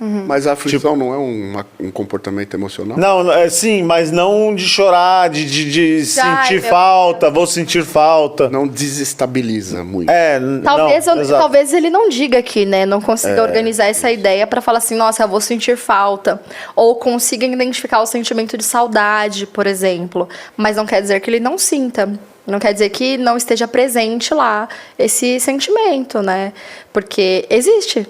S1: Mas a aflição não é um comportamento emocional?
S2: Não, sim, mas não de chorar, de sentir falta, vou sentir falta.
S1: Não desestabiliza muito.
S3: Talvez ele não diga aqui, né? Não consiga organizar essa ideia para falar assim, nossa, eu vou sentir falta. Ou consiga identificar o sentimento de saudade, por exemplo. Mas não quer dizer que ele não sinta. Não quer dizer que não esteja presente lá esse sentimento, né? Porque existe.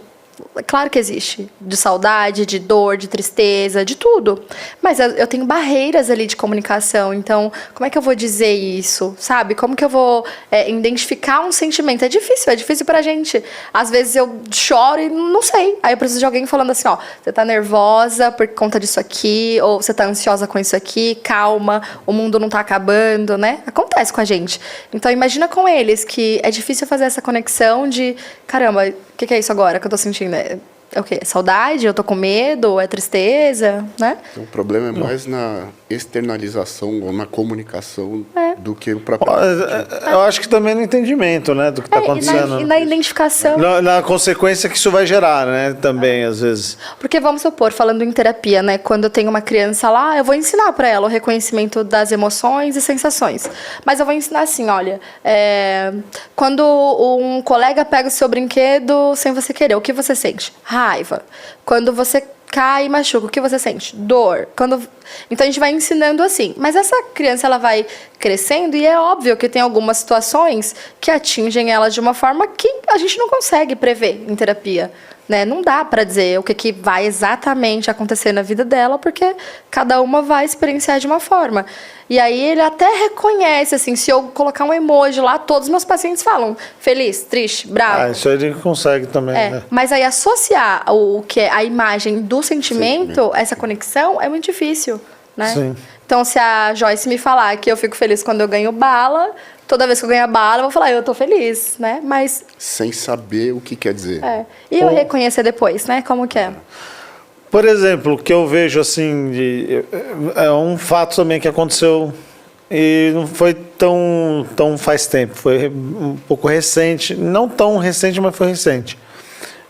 S3: Claro que existe, de saudade, de dor, de tristeza, de tudo. Mas eu tenho barreiras ali de comunicação, então como é que eu vou dizer isso, sabe? Como que eu vou identificar um sentimento? É difícil pra gente. Às vezes eu choro e não sei. Aí eu preciso de alguém falando assim, você tá nervosa por conta disso aqui, ou você tá ansiosa com isso aqui, calma, o mundo não tá acabando, né? Acontece com a gente. Então imagina com eles que é difícil fazer essa conexão de, caramba, o que é isso agora que eu tô sentindo? É o quê? É saudade? Eu tô com medo? É tristeza? Né?
S1: Então, o problema é mais na externalização ou na comunicação do que o próprio...
S2: Eu acho que também no entendimento, né? Do que tá acontecendo.
S3: E na identificação.
S2: Na consequência que isso vai gerar, né? Também, às vezes.
S3: Porque vamos supor, falando em terapia, né? Quando eu tenho uma criança lá, eu vou ensinar para ela o reconhecimento das emoções e sensações. Mas eu vou ensinar assim, olha, quando um colega pega o seu brinquedo sem você querer, o que você sente? Raiva. Quando você cai e machuca, o que você sente? Dor. Então a gente vai ensinando assim. Mas essa criança, ela vai crescendo e é óbvio que tem algumas situações que atingem ela de uma forma que a gente não consegue prever em terapia, né? Não dá para dizer o que vai exatamente acontecer na vida dela, porque cada uma vai experienciar de uma forma. E aí ele até reconhece, assim, se eu colocar um emoji lá, todos os meus pacientes falam feliz, triste, bravo.
S2: Isso aí ele consegue também, né?
S3: Mas aí associar o que é a imagem do sentimento, essa conexão, é muito difícil, né? Sim. Então, se a Joyce me falar que eu fico feliz quando eu ganho bala, toda vez que eu ganho a bala, eu vou falar, eu tô feliz, né? Mas...
S1: sem saber o que quer dizer.
S3: E eu reconhecer depois, né? Como que é?
S2: Por exemplo, o que eu vejo, assim, é um fato também que aconteceu e não foi tão faz tempo, foi um pouco recente, não tão recente, mas foi recente.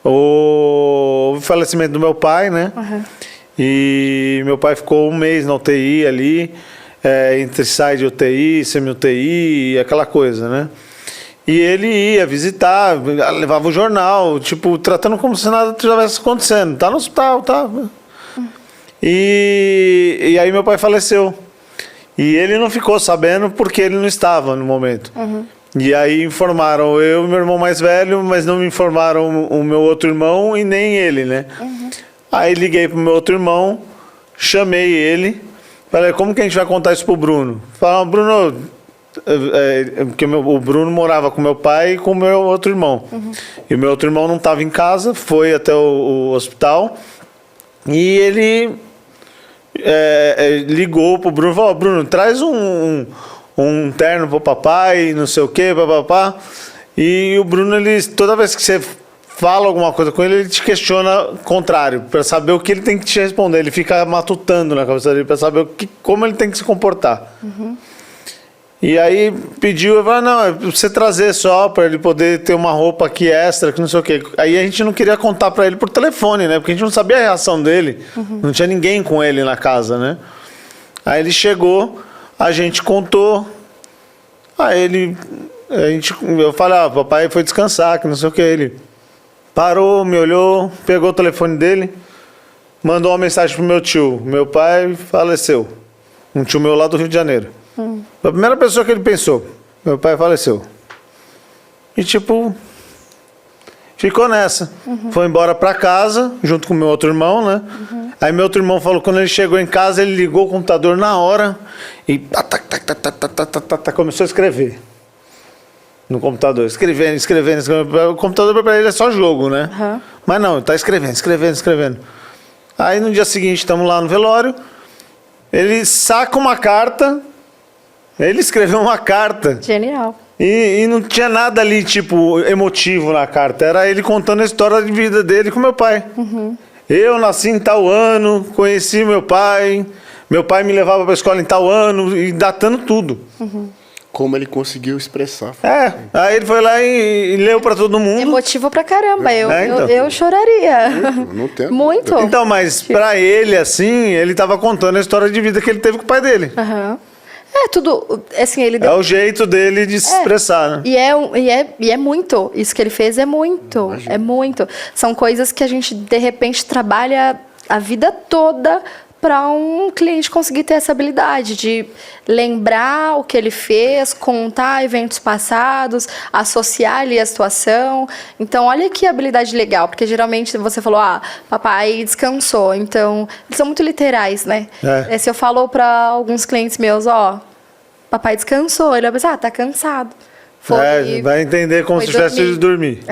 S2: O falecimento do meu pai, né? Uhum. E meu pai ficou um mês na UTI ali, entre sai de UTI, semi-UTI, aquela coisa, né? E ele ia visitar, levava o jornal, tipo, tratando como se nada estivesse acontecendo. Tá no hospital, tá? E aí meu pai faleceu. E ele não ficou sabendo porque ele não estava no momento. Uhum. E aí informaram eu e meu irmão mais velho, mas não me informaram o meu outro irmão e nem ele, né? Uhum. Aí liguei pro meu outro irmão, chamei ele, falei, como que a gente vai contar isso pro Bruno? Falaram, Bruno... porque o Bruno morava com meu pai e com o meu outro irmão. Uhum. E o meu outro irmão não estava em casa, foi até o hospital e ele ligou pro Bruno e falou, Bruno, traz um terno pro papai, não sei o que, papapá. E o Bruno, ele, toda vez que você fala alguma coisa com ele, ele te questiona contrário, para saber o que ele tem que te responder. Ele fica matutando na cabeça dele para saber como ele tem que se comportar. Uhum. E aí pediu, eu falei, não, é pra você trazer só, para ele poder ter uma roupa aqui extra, que não sei o quê. Aí a gente não queria contar para ele por telefone, né? Porque a gente não sabia a reação dele. Uhum. Não tinha ninguém com ele na casa, né? Aí ele chegou, a gente contou. Aí eu falei, papai foi descansar, que não sei o quê. Ele parou, me olhou, pegou o telefone dele, mandou uma mensagem pro meu tio. Meu pai faleceu. Um tio meu lá do Rio de Janeiro. A primeira pessoa que ele pensou, meu pai faleceu. E tipo, ficou nessa. Uhum. Foi embora pra casa, junto com meu outro irmão, né? Uhum. Aí meu outro irmão falou, quando ele chegou em casa, ele ligou o computador na hora e começou a escrever. No computador, escrevendo. O computador pra ele é só jogo, né? Uhum. Mas não, ele tá escrevendo. Aí no dia seguinte, estamos lá no velório, ele saca uma carta. Ele escreveu uma carta.
S3: Genial.
S2: E não tinha nada ali, tipo, emotivo na carta. Era ele contando a história de vida dele com meu pai. Uhum. Eu nasci em tal ano, conheci meu pai me levava para a escola em tal ano, e datando tudo. Uhum.
S1: Como ele conseguiu expressar.
S2: Aí ele foi lá e leu para todo mundo.
S3: Emotivo pra caramba, eu choraria.
S1: Não tem.
S3: Muito.
S2: Então, mas para ele, assim, ele tava contando a história de vida que ele teve com o pai dele.
S3: Aham. Tudo, assim, ele
S2: deu... É o jeito dele de se expressar, né?
S3: E é muito, isso que ele fez é muito, imagina. É muito. São coisas que a gente, de repente, trabalha a vida toda para um cliente conseguir ter essa habilidade de lembrar o que ele fez, contar eventos passados, associar ali a situação. Então, olha que habilidade legal, porque geralmente você falou, papai descansou. Então, eles são muito literais, né? Se eu falo para alguns clientes meus, papai descansou, ele vai pensar, tá cansado.
S2: Vai entender como se tivesse de dormir.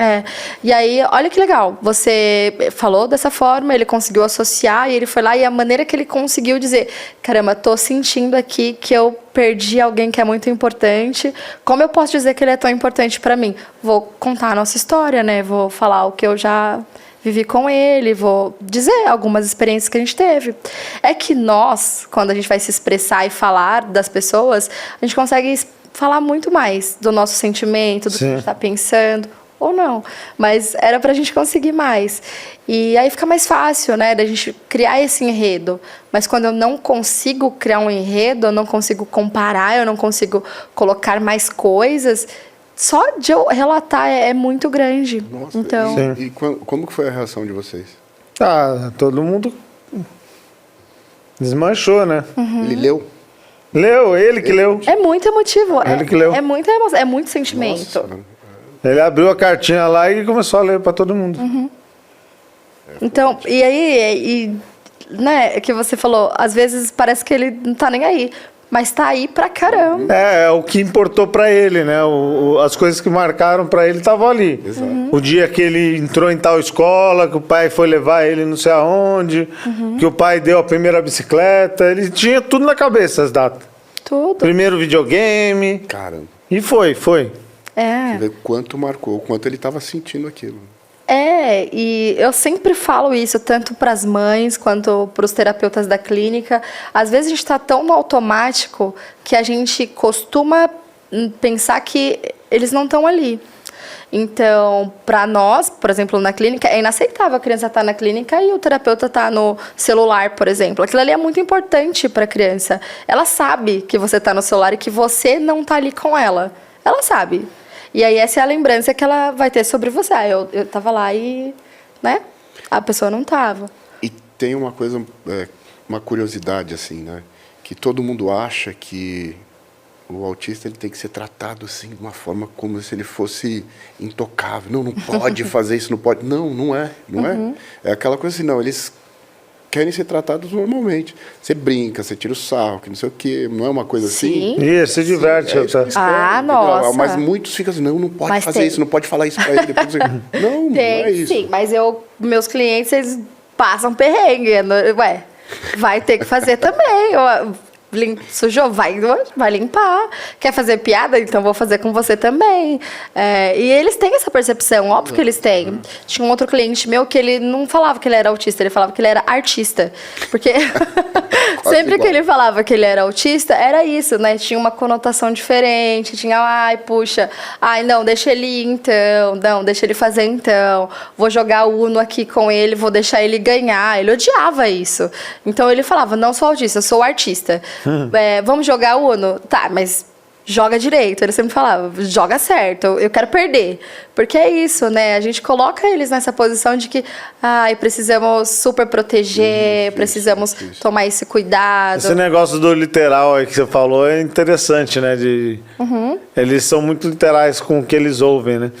S3: E aí, olha que legal. Você falou dessa forma, ele conseguiu associar e ele foi lá e a maneira que ele conseguiu dizer, caramba, tô sentindo aqui que eu perdi alguém que é muito importante. Como eu posso dizer que ele é tão importante para mim? Vou contar a nossa história, né? Vou falar o que eu já vivi com ele, vou dizer algumas experiências que a gente teve. É que nós, quando a gente vai se expressar e falar das pessoas, a gente consegue falar muito mais do nosso sentimento, do que a gente está pensando, ou não. Mas era para a gente conseguir mais. E aí fica mais fácil, né, da gente criar esse enredo. Mas quando eu não consigo criar um enredo, eu não consigo comparar, eu não consigo colocar mais coisas, só de eu relatar é muito grande.
S1: Nossa,
S3: então...
S1: E como que foi a reação de vocês?
S2: Todo mundo desmanchou, né?
S1: Uhum. Ele leu?
S2: Leu, ele que leu.
S3: É muito emotivo.
S2: Ele que leu.
S3: É muita emoção, é muito sentimento.
S1: Nossa.
S2: Ele abriu a cartinha lá e começou a ler para todo mundo.
S3: Uhum. Então, e aí, né, que você falou, às vezes parece que ele não tá nem aí. Mas tá aí pra caramba.
S2: É o que importou pra ele, né? As coisas que marcaram pra ele estavam ali.
S1: Exato.
S2: O dia que ele entrou em tal escola, que o pai foi levar ele não sei aonde, que o pai deu a primeira bicicleta, ele tinha tudo na cabeça, as datas.
S3: Tudo.
S2: Primeiro videogame.
S1: Caramba.
S2: E foi.
S1: Você
S3: É.
S1: vê quanto marcou, o quanto ele estava sentindo aquilo.
S3: E eu sempre falo isso, tanto para as mães quanto para os terapeutas da clínica. Às vezes a gente está tão no automático que a gente costuma pensar que eles não estão ali. Então, para nós, por exemplo, na clínica, é inaceitável a criança estar na clínica e o terapeuta estar no celular, por exemplo. Aquilo ali é muito importante para a criança. Ela sabe que você está no celular e que você não está ali com ela. Ela sabe. E aí essa é a lembrança que ela vai ter sobre você. Eu tava lá e, né, a pessoa não tava.
S1: E tem uma coisa, uma curiosidade assim, né? Que todo mundo acha que o autista ele tem que ser tratado assim de uma forma como se ele fosse intocável. Não pode fazer isso, não pode. Não é. É aquela coisa assim, não, eles querem ser tratados normalmente. Você brinca, você tira o sarro, que não sei o quê. Não é uma coisa assim?
S2: Isso, se diverte.
S3: Nossa.
S1: Mas muitos ficam assim, não pode
S3: Mas
S1: fazer isso, não pode falar isso pra ele. Depois não é isso.
S3: Sim, mas meus clientes, eles passam perrengue. Ué, vai ter que fazer também. Sujou? Vai limpar. Quer fazer piada? Então vou fazer com você também. E eles têm essa percepção, óbvio que eles têm. Tinha um outro cliente meu que ele não falava que ele era autista, ele falava que ele era artista. Porque sempre que ele falava que ele era autista, era isso, né? Tinha uma conotação diferente. Tinha, não, deixa ele ir então. Não, deixa ele fazer então. Vou jogar Uno aqui com ele, vou deixar ele ganhar. Ele odiava isso. Então ele falava, não sou autista, eu sou artista. Vamos jogar Uno? Tá, mas joga direito. Ele sempre falava, joga certo, eu quero perder. Porque é isso, né? A gente coloca eles nessa posição de que precisamos super proteger, precisamos tomar esse cuidado.
S2: Esse negócio do literal aí que você falou é interessante, né? Eles são muito literais com o que eles ouvem, né?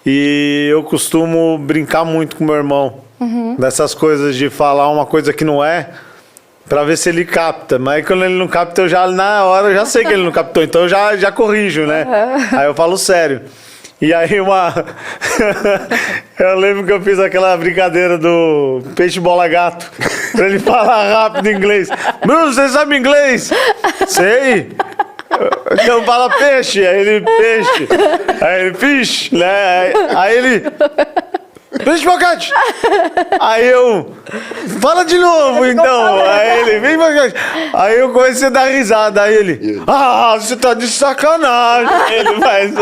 S2: E eu costumo brincar muito com meu irmão. Dessas coisas de falar uma coisa que não é, pra ver se ele capta. Mas quando ele não capta, na hora eu já sei que ele não captou. Então eu já corrijo, né? Aí eu falo sério. E aí eu lembro que eu fiz aquela brincadeira do peixe bola gato. Pra ele falar rápido em inglês. Bruno, você sabe inglês? Sei. Então fala peixe. Aí ele, peixe. Aí ele, fish. Né? Aí ele... Peixe bocate! Aí eu... Fala de novo, então. Aí ele... Vem bocate! Aí eu comecei a dar risada. Aí ele... você tá de sacanagem! Ele faz...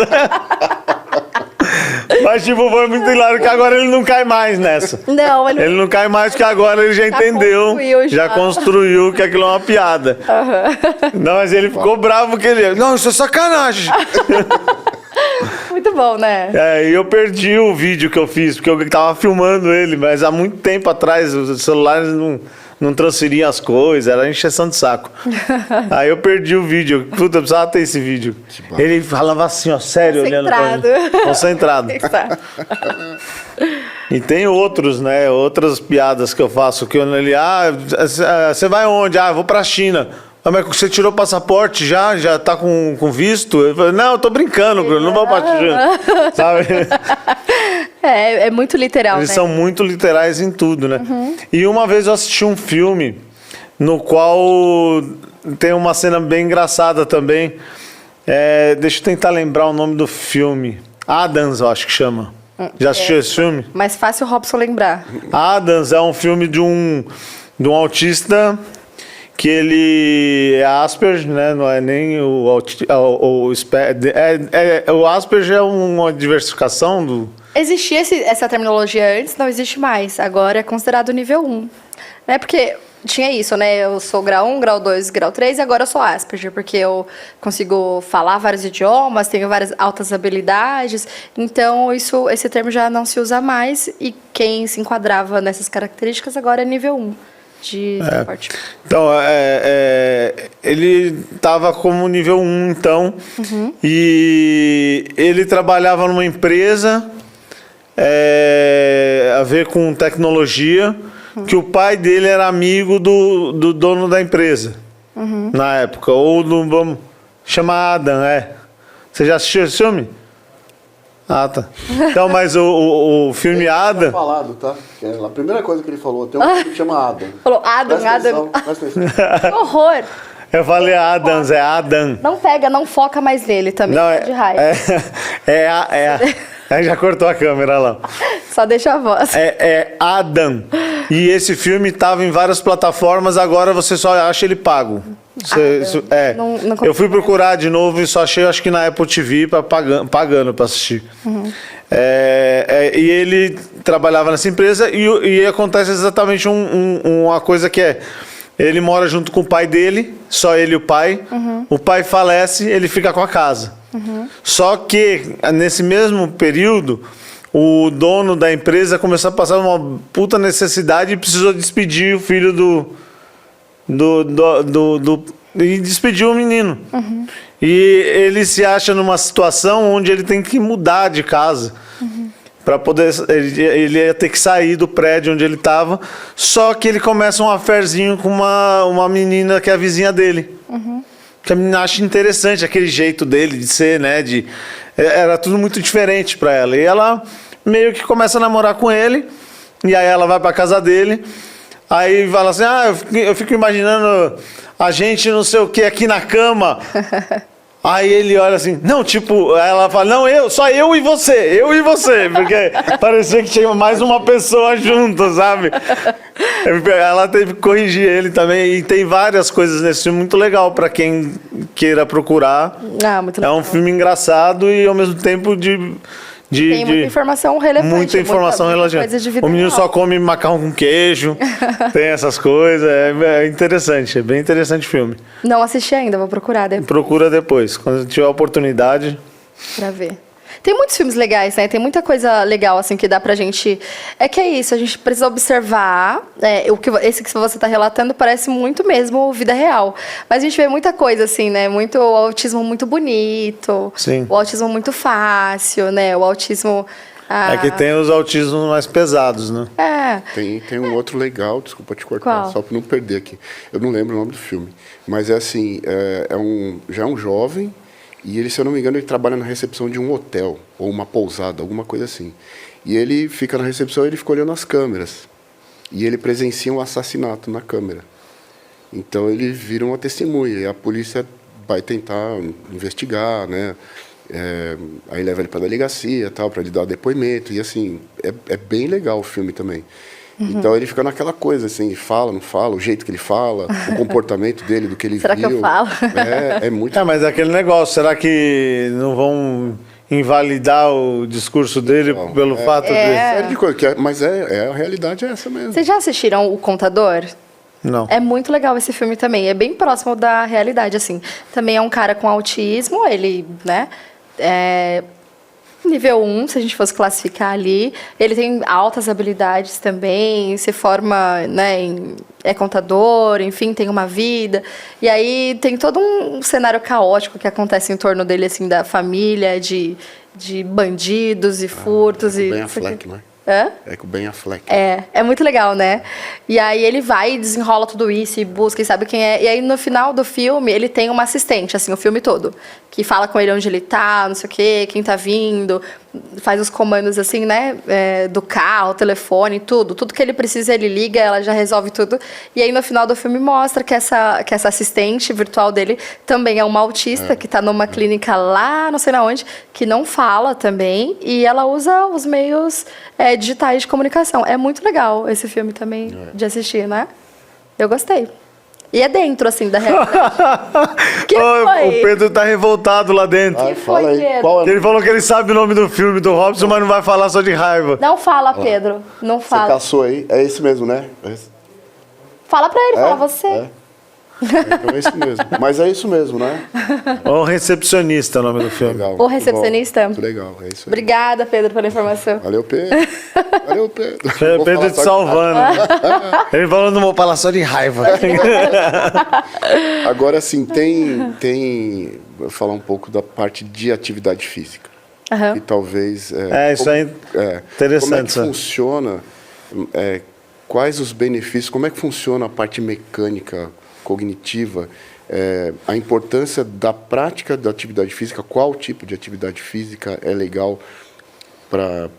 S2: Mas, tipo, foi muito hilário que agora ele não cai mais nessa.
S3: Não,
S2: ele não cai mais porque agora ele já entendeu. Já construiu que aquilo é uma piada. Não, mas ele ficou bravo que ele... Não, isso é sacanagem!
S3: Muito bom, né?
S2: E eu perdi o vídeo que eu fiz, porque eu tava filmando ele, mas há muito tempo atrás os celulares não transferiam as coisas, era encheção de saco. Aí eu perdi o vídeo. Puta, eu precisava ter esse vídeo. Ele falava assim, ó, sério, olhando pra mim. Concentrado. E tem outros, né? Outras piadas que eu faço, que ele... você vai onde? Eu vou pra China. Mas você tirou o passaporte já tá com visto? Eu falei, não, eu tô brincando, Bruno, não vou pra China. Sabe?
S3: É muito literal,
S2: Eles são muito literais em tudo, né? E uma vez eu assisti um filme no qual tem uma cena bem engraçada também. Deixa eu tentar lembrar o nome do filme. Adams, eu acho que chama. Já assistiu esse filme?
S3: Mais fácil o Robson lembrar.
S2: Adams é um filme de um autista que ele é Asperger, né? Não é nem o Asperger é uma diversificação do...
S3: Existia essa terminologia antes, não existe mais. Agora é considerado nível 1. Né? Porque tinha isso, né? Eu sou grau 1, grau 2, grau 3 e agora eu sou Asperger, porque eu consigo falar vários idiomas, tenho várias altas habilidades. Então, esse termo já não se usa mais e quem se enquadrava nessas características agora é nível 1. De suporte.
S2: Então, ele estava como nível 1, então, e ele trabalhava numa empresa a ver com tecnologia, que o pai dele era amigo do dono da empresa, na época. Ou vamos chamar Adam, Você já assistiu esse filme? Ah, tá. Então, mas o filme Adam...
S1: falado, tá? A primeira coisa que ele falou, tem um filme que chama Adam.
S3: Falou Adam, Adam. Que horror.
S2: Eu falei Adams, é Adam.
S3: Não pega, não foca mais nele também,
S2: Não,
S3: de raiva.
S2: Aí já cortou a câmera lá.
S3: Só deixa a voz.
S2: É Adam. E esse filme estava em várias plataformas, agora você só acha ele pago. Não
S3: eu
S2: fui procurar de novo e só achei, acho que na Apple TV, pagando para assistir. E ele trabalhava nessa empresa e acontece exatamente uma coisa que ele mora junto com o pai dele, só ele e o pai. O pai falece, ele fica com a casa. Só que, nesse mesmo período, o dono da empresa começou a passar uma puta necessidade e precisou despedir o filho e despediu o menino. E ele se acha numa situação onde ele tem que mudar de casa. Para poder, ele ia ter que sair do prédio onde ele estava, só que ele começa um affairzinho com uma menina que é a vizinha dele. Que a menina acha interessante aquele jeito dele de ser, né? Era tudo muito diferente para ela. E ela meio que começa a namorar com ele, e aí ela vai para casa dele, aí fala assim, eu fico imaginando a gente não sei o que aqui na cama. Aí ele olha assim, não, tipo, ela fala, não, só eu e você, porque parecia que tinha mais uma pessoa junto, sabe? Ela teve que corrigir ele também, e tem várias coisas nesse filme muito legal para quem queira procurar.
S3: Muito legal.
S2: É um filme engraçado e ao mesmo tempo
S3: tem muita informação relevante.
S2: Muita informação relevante. O menino só come macarrão com queijo, tem essas coisas. É interessante, é bem interessante o filme.
S3: Não assisti ainda, vou procurar depois.
S2: Procura depois, quando tiver a oportunidade.
S3: Pra ver. Tem muitos filmes legais, né? Tem muita coisa legal, assim, que dá pra gente... É que é isso, a gente precisa observar. Esse que você tá relatando parece muito mesmo vida real. Mas a gente vê muita coisa, assim, né? O autismo muito bonito.
S2: Sim.
S3: O autismo muito fácil, né? O autismo...
S2: É que tem os autismos mais pesados, né?
S1: Tem um outro legal, desculpa te cortar,
S3: Qual?
S1: só pra não perder aqui. Eu não lembro o nome do filme. Mas é assim, já é um jovem... E ele, se eu não me engano, ele trabalha na recepção de um hotel, ou uma pousada, alguma coisa assim. E ele fica na recepção e ele fica olhando as câmeras. E ele presencia um assassinato na câmera. Então ele vira uma testemunha, e a polícia vai tentar investigar, né? Aí leva ele para a delegacia, tal, para ele dar depoimento. E assim, é bem legal o filme também. Então ele fica naquela coisa, assim, fala, não fala, o jeito que ele fala, o comportamento dele, do que ele
S3: Será
S1: viu.
S3: que eu falo?
S1: É muito...
S2: Mas é aquele negócio, será que não vão invalidar o discurso dele pelo fato de...
S1: Série de coisa, mas a realidade é essa mesmo.
S3: Vocês já assistiram O Contador?
S2: Não.
S3: É muito legal esse filme também, é bem próximo da realidade, assim. Também é um cara com autismo, ele, né... Nível 1, se a gente fosse classificar ali. Ele tem altas habilidades também, se forma, né, é contador, enfim, tem uma vida. E aí tem todo um cenário caótico que acontece em torno dele, assim, da família, de bandidos e furtos.
S1: Ben Affleck, né? É com o Ben Affleck.
S3: É muito legal, né? E aí ele vai e desenrola tudo isso e busca e sabe quem é. E aí no final do filme ele tem uma assistente, assim, o filme todo, que fala com ele onde ele tá, não sei o quê, quem tá vindo, faz os comandos assim, né? Do carro, telefone, tudo. Tudo que ele precisa ele liga, ela já resolve tudo. E aí no final do filme mostra que essa assistente virtual dele também é uma autista que tá numa clínica lá, não sei na onde, que não fala também. E ela usa os meios digitais de comunicação. É muito legal esse filme também de assistir, né? Eu gostei. E é dentro, assim, da realidade.
S2: O Pedro tá revoltado lá dentro.
S1: Fala aí.
S3: Pedro?
S1: Qual é?
S2: Ele falou que ele sabe o nome do filme do Robson, mas não vai falar só de raiva.
S3: Não fala, Pedro. Não
S1: Você
S3: fala.
S1: caçou aí? É esse mesmo, né?
S3: Fala pra ele, fala você.
S1: Então é isso mesmo. Mas é isso mesmo, né?
S2: O Recepcionista, é o nome do filme.
S1: Legal.
S3: O Recepcionista?
S1: Muito legal, é isso aí.
S3: Obrigada, Pedro, pela informação.
S1: Valeu, Pedro. Valeu, Pedro.
S2: Pedro te salvando. Ele falou, não vou falar só de raiva.
S1: Agora, assim, vou falar um pouco da parte de atividade física. que talvez...
S2: isso aí interessante.
S1: Como é que funciona, quais os benefícios, como é que funciona a parte mecânica, cognitiva, a importância da prática da atividade física, qual tipo de atividade física é legal para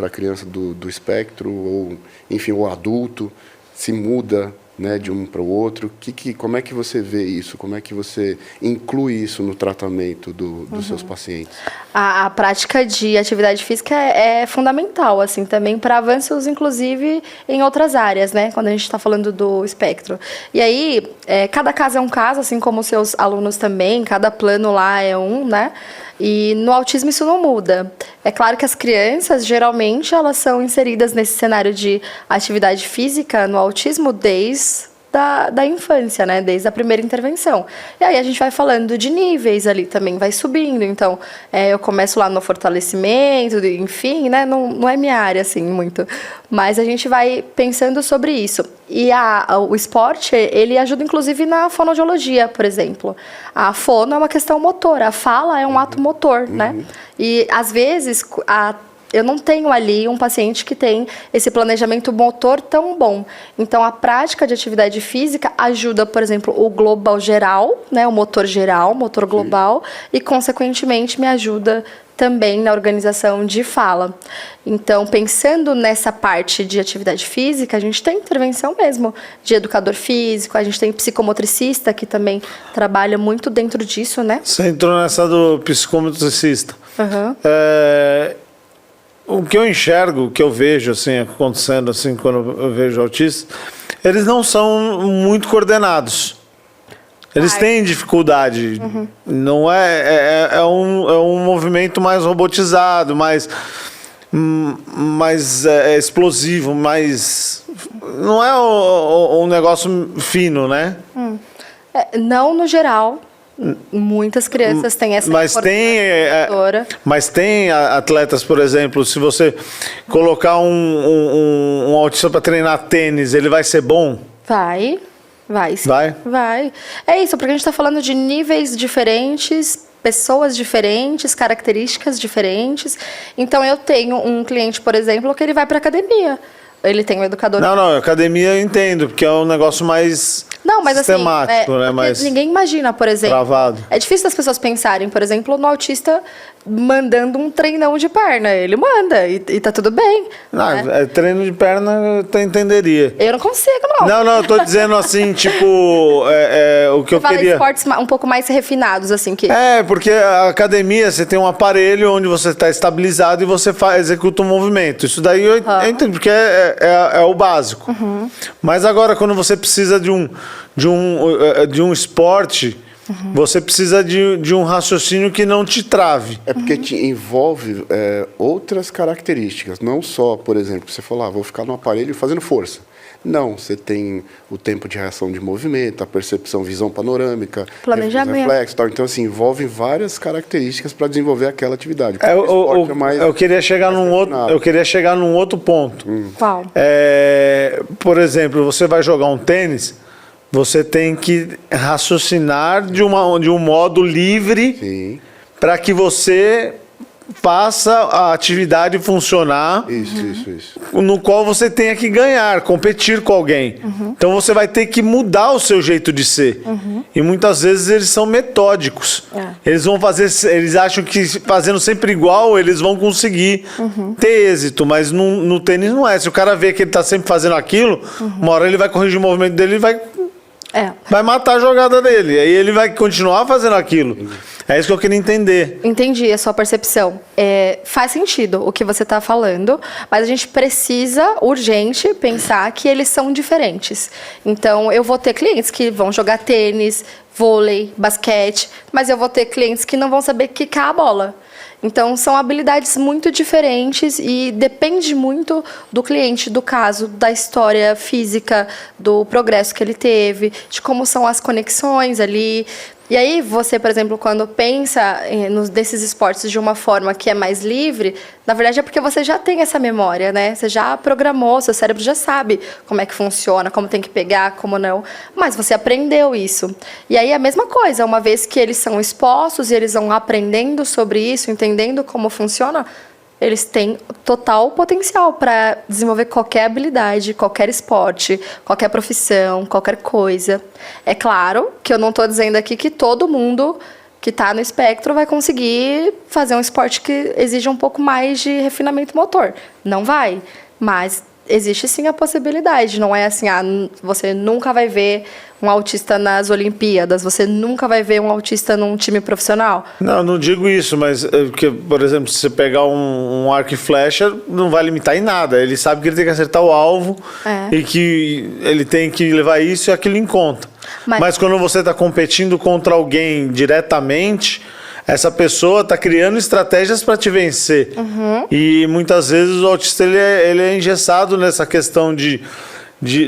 S1: a criança do espectro, ou, enfim, o adulto, se muda, né, de um para o outro. Como é que você vê isso? Como é que você inclui isso no tratamento dos seus pacientes?
S3: A prática de atividade física é fundamental, assim, também para avanços, inclusive, em outras áreas, né? Quando a gente está falando do espectro. E aí, cada caso é um caso, assim como os seus alunos também, cada plano lá é um, né? E no autismo isso não muda. É claro que as crianças, geralmente, elas são inseridas nesse cenário de atividade física no autismo desde da infância, né? Desde a primeira intervenção. E aí a gente vai falando de níveis ali também, vai subindo. Então, eu começo lá no fortalecimento, enfim, né? Não é minha área, assim, muito. Mas a gente vai pensando sobre isso. E o esporte, ele ajuda, inclusive, na fonoaudiologia, por exemplo. A fono é uma questão motora, a fala é um ato motor, né? E, às vezes, eu não tenho ali um paciente que tem esse planejamento motor tão bom. Então, a prática de atividade física ajuda, por exemplo, o global geral, né, o motor geral, motor global, e, consequentemente, me ajuda também na organização de fala. Então, pensando nessa parte de atividade física, a gente tem intervenção mesmo de educador físico, a gente tem psicomotricista, que também trabalha muito dentro disso, né?
S2: Você entrou nessa do psicomotricista. O que eu enxergo, o que eu vejo assim, acontecendo assim, quando eu vejo autistas, eles não são muito coordenados. Eles têm dificuldade. Não é um movimento mais robotizado, mais explosivo, mais... Não é um negócio fino, né?
S3: Não no geral. Muitas crianças têm essa
S2: mas tem atletas, por exemplo, se você colocar um autista para treinar tênis, ele vai ser bom?
S3: Vai sim. Vai. É isso, porque a gente está falando de níveis diferentes, pessoas diferentes, características diferentes. Então, eu tenho um cliente, por exemplo, que ele vai para academia. Ele tem um educador...
S2: Não, academia eu entendo, porque é um negócio mais sistemático,
S3: assim,
S2: né? Mais
S3: ninguém imagina, por exemplo...
S2: Travado.
S3: É difícil as pessoas pensarem, por exemplo, no autista mandando um treinão de perna. Ele manda e tá tudo bem.
S2: Não, treino de perna eu entenderia.
S3: Eu não consigo, não.
S2: Não, eu tô dizendo assim, tipo... o que eu queria...
S3: esportes um pouco mais refinados, assim, que...
S2: porque a academia, você tem um aparelho onde você está estabilizado e você executa um movimento. Isso daí eu entendo, porque é o básico. Mas agora, quando você precisa de um esporte, você precisa de um raciocínio que não te trave.
S1: É porque te envolve outras características. Não só, por exemplo, você falou, vou ficar no aparelho fazendo força. Não, você tem o tempo de reação de movimento, a percepção, visão panorâmica,
S3: planejamento,
S1: reflexo, tal. Então, assim, envolve várias características para desenvolver aquela atividade.
S2: Eu queria chegar num outro ponto.
S3: Qual?
S2: Por exemplo, você vai jogar um tênis, você tem que raciocinar de um modo livre para que você faça a atividade funcionar.
S1: Isso.
S2: No qual você tenha que ganhar, competir com alguém. Então você vai ter que mudar o seu jeito de ser. E muitas vezes eles são metódicos. Eles acham que fazendo sempre igual, eles vão conseguir ter êxito. Mas no tênis não é. Se o cara vê que ele está sempre fazendo aquilo, uma hora ele vai corrigir o movimento dele e vai matar a jogada dele. Aí ele vai continuar fazendo aquilo. É isso que eu queria entender.
S3: Entendi a sua percepção. Faz sentido o que você está falando, mas a gente precisa, urgente, pensar que eles são diferentes. Então, eu vou ter clientes que vão jogar tênis, vôlei, basquete, mas eu vou ter clientes que não vão saber quicar a bola. Então, são habilidades muito diferentes e depende muito do cliente, do caso, da história física, do progresso que ele teve, de como são as conexões ali. E aí você, por exemplo, quando pensa desses esportes de uma forma que é mais livre, na verdade é porque você já tem essa memória, né? Você já programou, seu cérebro já sabe como é que funciona, como tem que pegar, como não. Mas você aprendeu isso. E aí a mesma coisa, uma vez que eles são expostos e eles vão aprendendo sobre isso, entendendo como funciona, eles têm total potencial para desenvolver qualquer habilidade, qualquer esporte, qualquer profissão, qualquer coisa. É claro que eu não estou dizendo aqui que todo mundo que está no espectro vai conseguir fazer um esporte que exija um pouco mais de refinamento motor. Não vai, mas existe sim a possibilidade. Não é assim, você nunca vai ver um autista nas Olimpíadas, você nunca vai ver um autista num time profissional.
S2: Não digo isso, mas, que, por exemplo, se você pegar um arco e flecha, não vai limitar em nada. Ele sabe que ele tem que acertar o alvo e que ele tem que levar isso e aquilo em conta. Mas quando você está competindo contra alguém diretamente, essa pessoa está criando estratégias para te vencer. E muitas vezes o autista ele é engessado nessa questão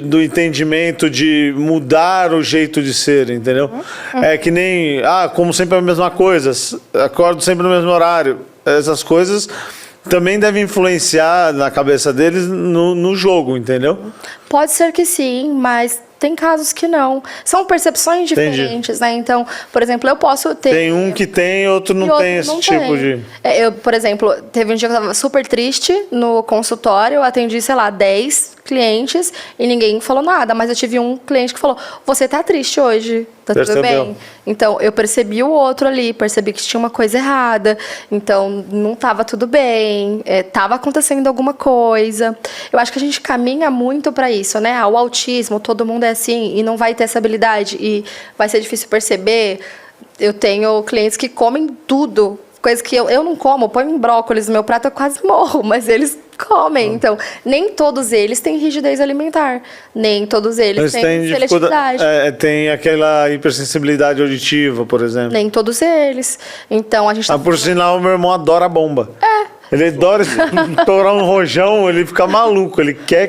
S2: do entendimento, de mudar o jeito de ser, entendeu? É que nem, como sempre é a mesma coisa, acordo sempre no mesmo horário. Essas coisas também devem influenciar na cabeça deles no jogo, entendeu?
S3: Pode ser que sim, mas tem casos que não. São percepções diferentes, né? Então, por exemplo, eu posso ter...
S2: Tem um que tem, outro não tem esse tipo de...
S3: Eu, por exemplo, teve um dia que eu estava super triste no consultório, eu atendi, 10 clientes e ninguém falou nada, mas eu tive um cliente que falou, você tá triste hoje, tá tudo bem? Então, eu percebi o outro ali, percebi que tinha uma coisa errada, então não tava tudo bem, tava acontecendo alguma coisa. Eu acho que a gente caminha muito para isso, né? O autismo, todo mundo é assim e não vai ter essa habilidade e vai ser difícil perceber. Eu tenho clientes que comem tudo, coisa que eu não como, põe um brócolis no meu prato, eu quase morro, mas eles comem. Então, nem todos eles têm rigidez alimentar, nem todos eles têm seletividade.
S2: Tem aquela hipersensibilidade auditiva, por exemplo.
S3: Nem todos eles. Então, a gente
S2: por sinal, meu irmão adora bomba. Ele adora estourar um rojão, ele fica maluco, ele quer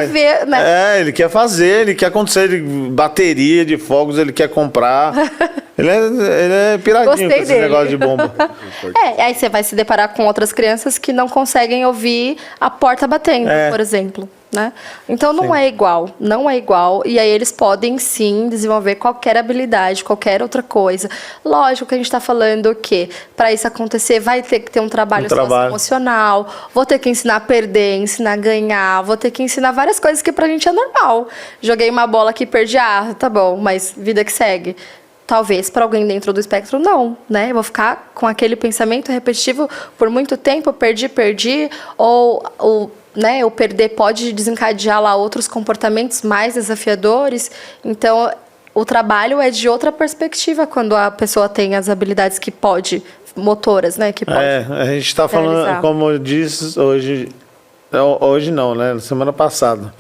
S3: ver, né?
S2: Ele quer fazer, ele quer acontecer bateria de fogos, ele quer comprar. Ele é piradinho com esse negócio de bomba.
S3: Aí você vai se deparar com outras crianças que não conseguem ouvir a porta batendo, por exemplo. Né? Então não é igual, e aí eles podem sim desenvolver qualquer habilidade, qualquer outra coisa. Lógico que a gente está falando que para isso acontecer vai ter que ter um trabalho socioemocional, vou ter que ensinar a perder, ensinar a ganhar, vou ter que ensinar várias coisas que pra gente é normal. Joguei uma bola aqui, perdi, tá bom, mas vida que segue. Talvez para alguém dentro do espectro não, né? Eu vou ficar com aquele pensamento repetitivo por muito tempo, perdi, ou o perder pode desencadear lá outros comportamentos mais desafiadores. Então, o trabalho é de outra perspectiva quando a pessoa tem as habilidades que pode, motoras, né? Que pode
S2: a gente está falando, como eu disse hoje não, né? Semana passada.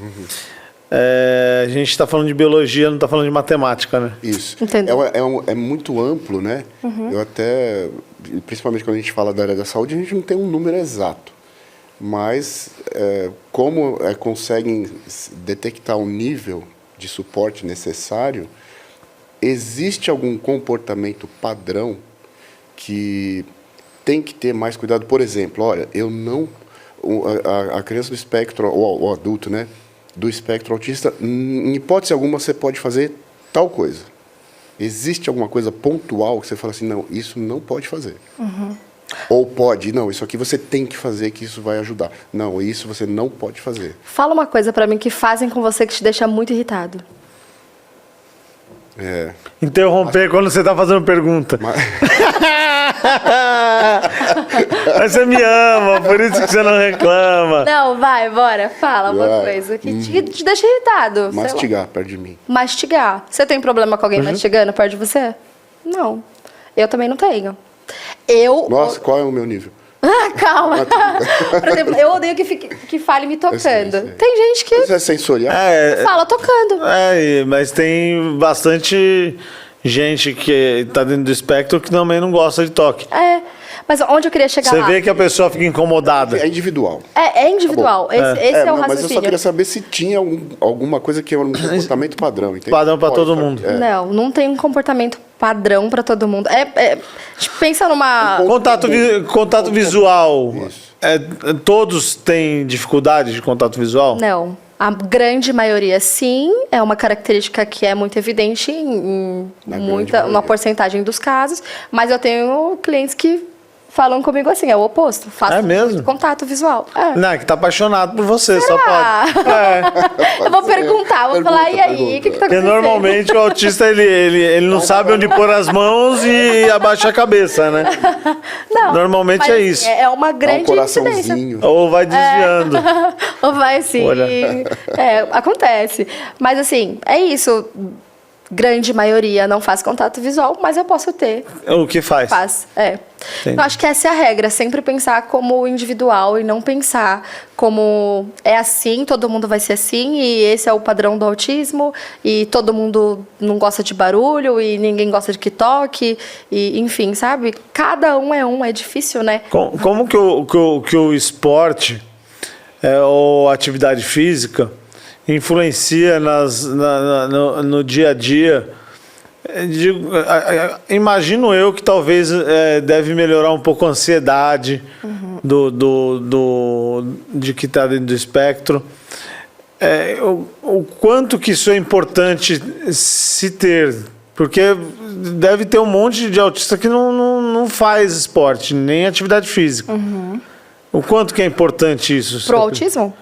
S2: A gente está falando de biologia, não está falando de matemática, né?
S1: Isso. É muito amplo, né? Eu até, principalmente quando a gente fala da área da saúde, a gente não tem um número exato. Mas como conseguem detectar o nível de suporte necessário, existe algum comportamento padrão que tem que ter mais cuidado? Por exemplo, olha, a criança do espectro, ou o adulto, né, do espectro autista, em hipótese alguma você pode fazer tal coisa. Existe alguma coisa pontual que você fala assim, não, isso não pode fazer. Ou pode, não, isso aqui você tem que fazer que isso vai ajudar. Não, isso você não pode fazer.
S3: Fala uma coisa pra mim que fazem com você que te deixa muito irritado.
S2: Interromper quando você tá fazendo pergunta. Mas você me ama, por isso que você não reclama.
S3: Não, vai, bora, fala uma coisa que te deixa irritado.
S1: Mastigar perto de mim.
S3: Mastigar. Você tem problema com alguém mastigando perto de você? Não. Eu também não tenho.
S1: Nossa, qual é o meu nível?
S3: Calma. Por exemplo, eu odeio que fale me tocando. Tem gente que...
S1: Isso é sensorial?
S3: Fala tocando.
S2: Mas tem bastante gente que tá dentro do espectro que também não gosta de toque.
S3: Mas onde eu queria chegar lá?
S2: Você vê que a pessoa fica incomodada.
S1: É individual.
S3: É individual. Esse é o raciocínio.
S1: Mas eu só queria saber se tinha alguma coisa que é um comportamento padrão. Entende?
S2: Padrão para todo mundo.
S3: Não tem um comportamento padrão para todo mundo. A gente pensa numa...
S2: Contato visual. Todos têm dificuldade de contato visual?
S3: Não. A grande maioria, sim. É uma característica que é muito evidente em uma porcentagem dos casos. Mas eu tenho clientes que falam comigo assim, é o oposto. Faço muito contato visual.
S2: Não, é que tá apaixonado por você, só pode.
S3: Eu vou perguntar, vou falar, e aí, o que tá acontecendo?
S2: Porque normalmente o autista, ele não sabe onde pôr as mãos e abaixa a cabeça, né?
S3: Não,
S2: normalmente é isso.
S3: É uma grande incidência.
S2: Ou vai desviando.
S3: Ou vai assim. Acontece. Mas assim, é isso. Grande maioria não faz contato visual, mas eu posso ter.
S2: O que faz?
S3: Faz, Eu acho que essa é a regra, sempre pensar como individual e não pensar como é assim, todo mundo vai ser assim e esse é o padrão do autismo e todo mundo não gosta de barulho e ninguém gosta de que toque e enfim, sabe? Cada um, é difícil, né?
S2: Como que o esporte ou atividade física influencia no dia a dia? Imagino eu que talvez deve melhorar um pouco a ansiedade de que está dentro do espectro. O quanto que isso é importante se ter, porque deve ter um monte de autista que não faz esporte, nem atividade física. O quanto que é importante isso?
S3: Pro autismo?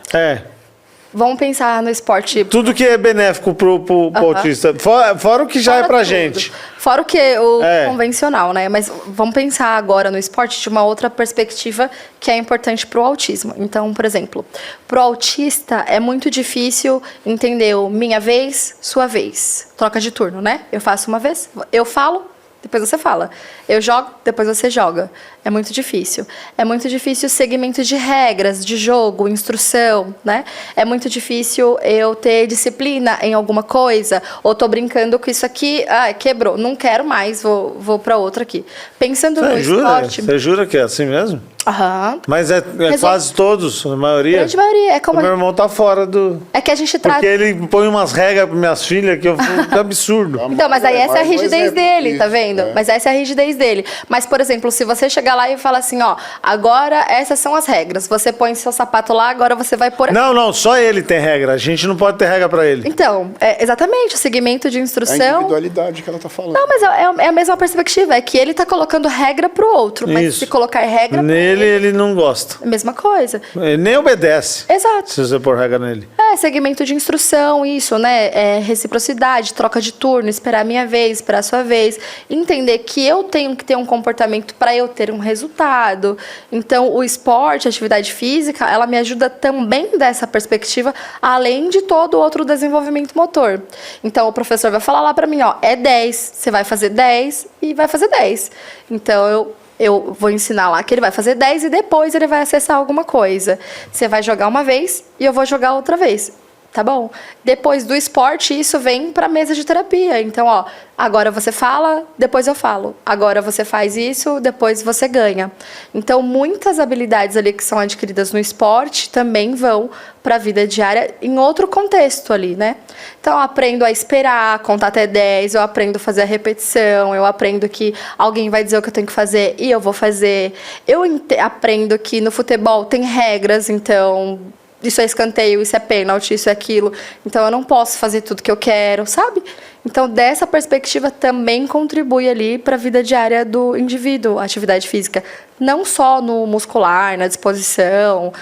S3: Vamos pensar no esporte.
S2: Tudo que é benéfico pro autista. Fora o que já é pra gente.
S3: Fora o que o convencional, né? Mas vamos pensar agora no esporte de uma outra perspectiva que é importante pro autismo. Então, por exemplo, pro autista é muito difícil entender o minha vez, sua vez. Troca de turno, né? Eu faço uma vez, eu falo, depois você fala. Eu jogo, depois você joga. É muito difícil. É muito difícil o segmento de regras, de jogo, instrução, né? É muito difícil eu ter disciplina em alguma coisa, ou tô brincando com isso aqui, quebrou, não quero mais, vou para outra aqui. Pensando no esporte...
S2: Você jura que é assim mesmo?
S3: Aham.
S2: Mas é quase todos, a maioria?
S3: Grande maioria. É como
S2: o meu irmão tá fora do...
S3: É que a gente traz...
S2: Porque ele põe umas regras para minhas filhas que eu fico absurdo.
S3: Então, mas aí essa é a rigidez dele, tá vendo? Mas essa é a rigidez dele. Mas, por exemplo, se você chegar lá e falar assim, ó, agora essas são as regras. Você põe seu sapato lá, agora você vai pôr...
S2: Não, só ele tem regra. A gente não pode ter regra para ele.
S3: Então, exatamente, o segmento de instrução...
S1: É a individualidade que ela tá falando.
S3: Não, mas é a mesma perspectiva. É que ele tá colocando regra pro outro. Mas
S2: Isso.
S3: se colocar regra...
S2: Nele, ele não gosta.
S3: É a mesma coisa.
S2: Ele nem obedece.
S3: Exato.
S2: Se você pôr regra nele.
S3: Segmento de instrução, isso, né? Reciprocidade, troca de turno, esperar a minha vez, esperar a sua vez. Entender que eu tenho que ter um comportamento para eu ter um resultado. Então, o esporte, a atividade física, ela me ajuda também dessa perspectiva, além de todo o outro desenvolvimento motor. Então, o professor vai falar lá para mim, ó, é 10, você vai fazer 10 e vai fazer 10. Então, eu vou ensinar lá que ele vai fazer 10 e depois ele vai acessar alguma coisa. Você vai jogar uma vez e eu vou jogar outra vez. Tá bom? Depois do esporte, isso vem para a mesa de terapia. Então, ó, agora você fala, depois eu falo. Agora você faz isso, depois você ganha. Então, muitas habilidades ali que são adquiridas no esporte também vão para a vida diária em outro contexto ali, né? Então, eu aprendo a esperar, contar até 10, eu aprendo a fazer a repetição, eu aprendo que alguém vai dizer o que eu tenho que fazer e eu vou fazer. Eu aprendo que no futebol tem regras, então... Isso é escanteio, isso é pênalti, isso é aquilo. Então, eu não posso fazer tudo que eu quero, sabe? Então, dessa perspectiva, também contribui ali para a vida diária do indivíduo, a atividade física. Não só no muscular, na disposição,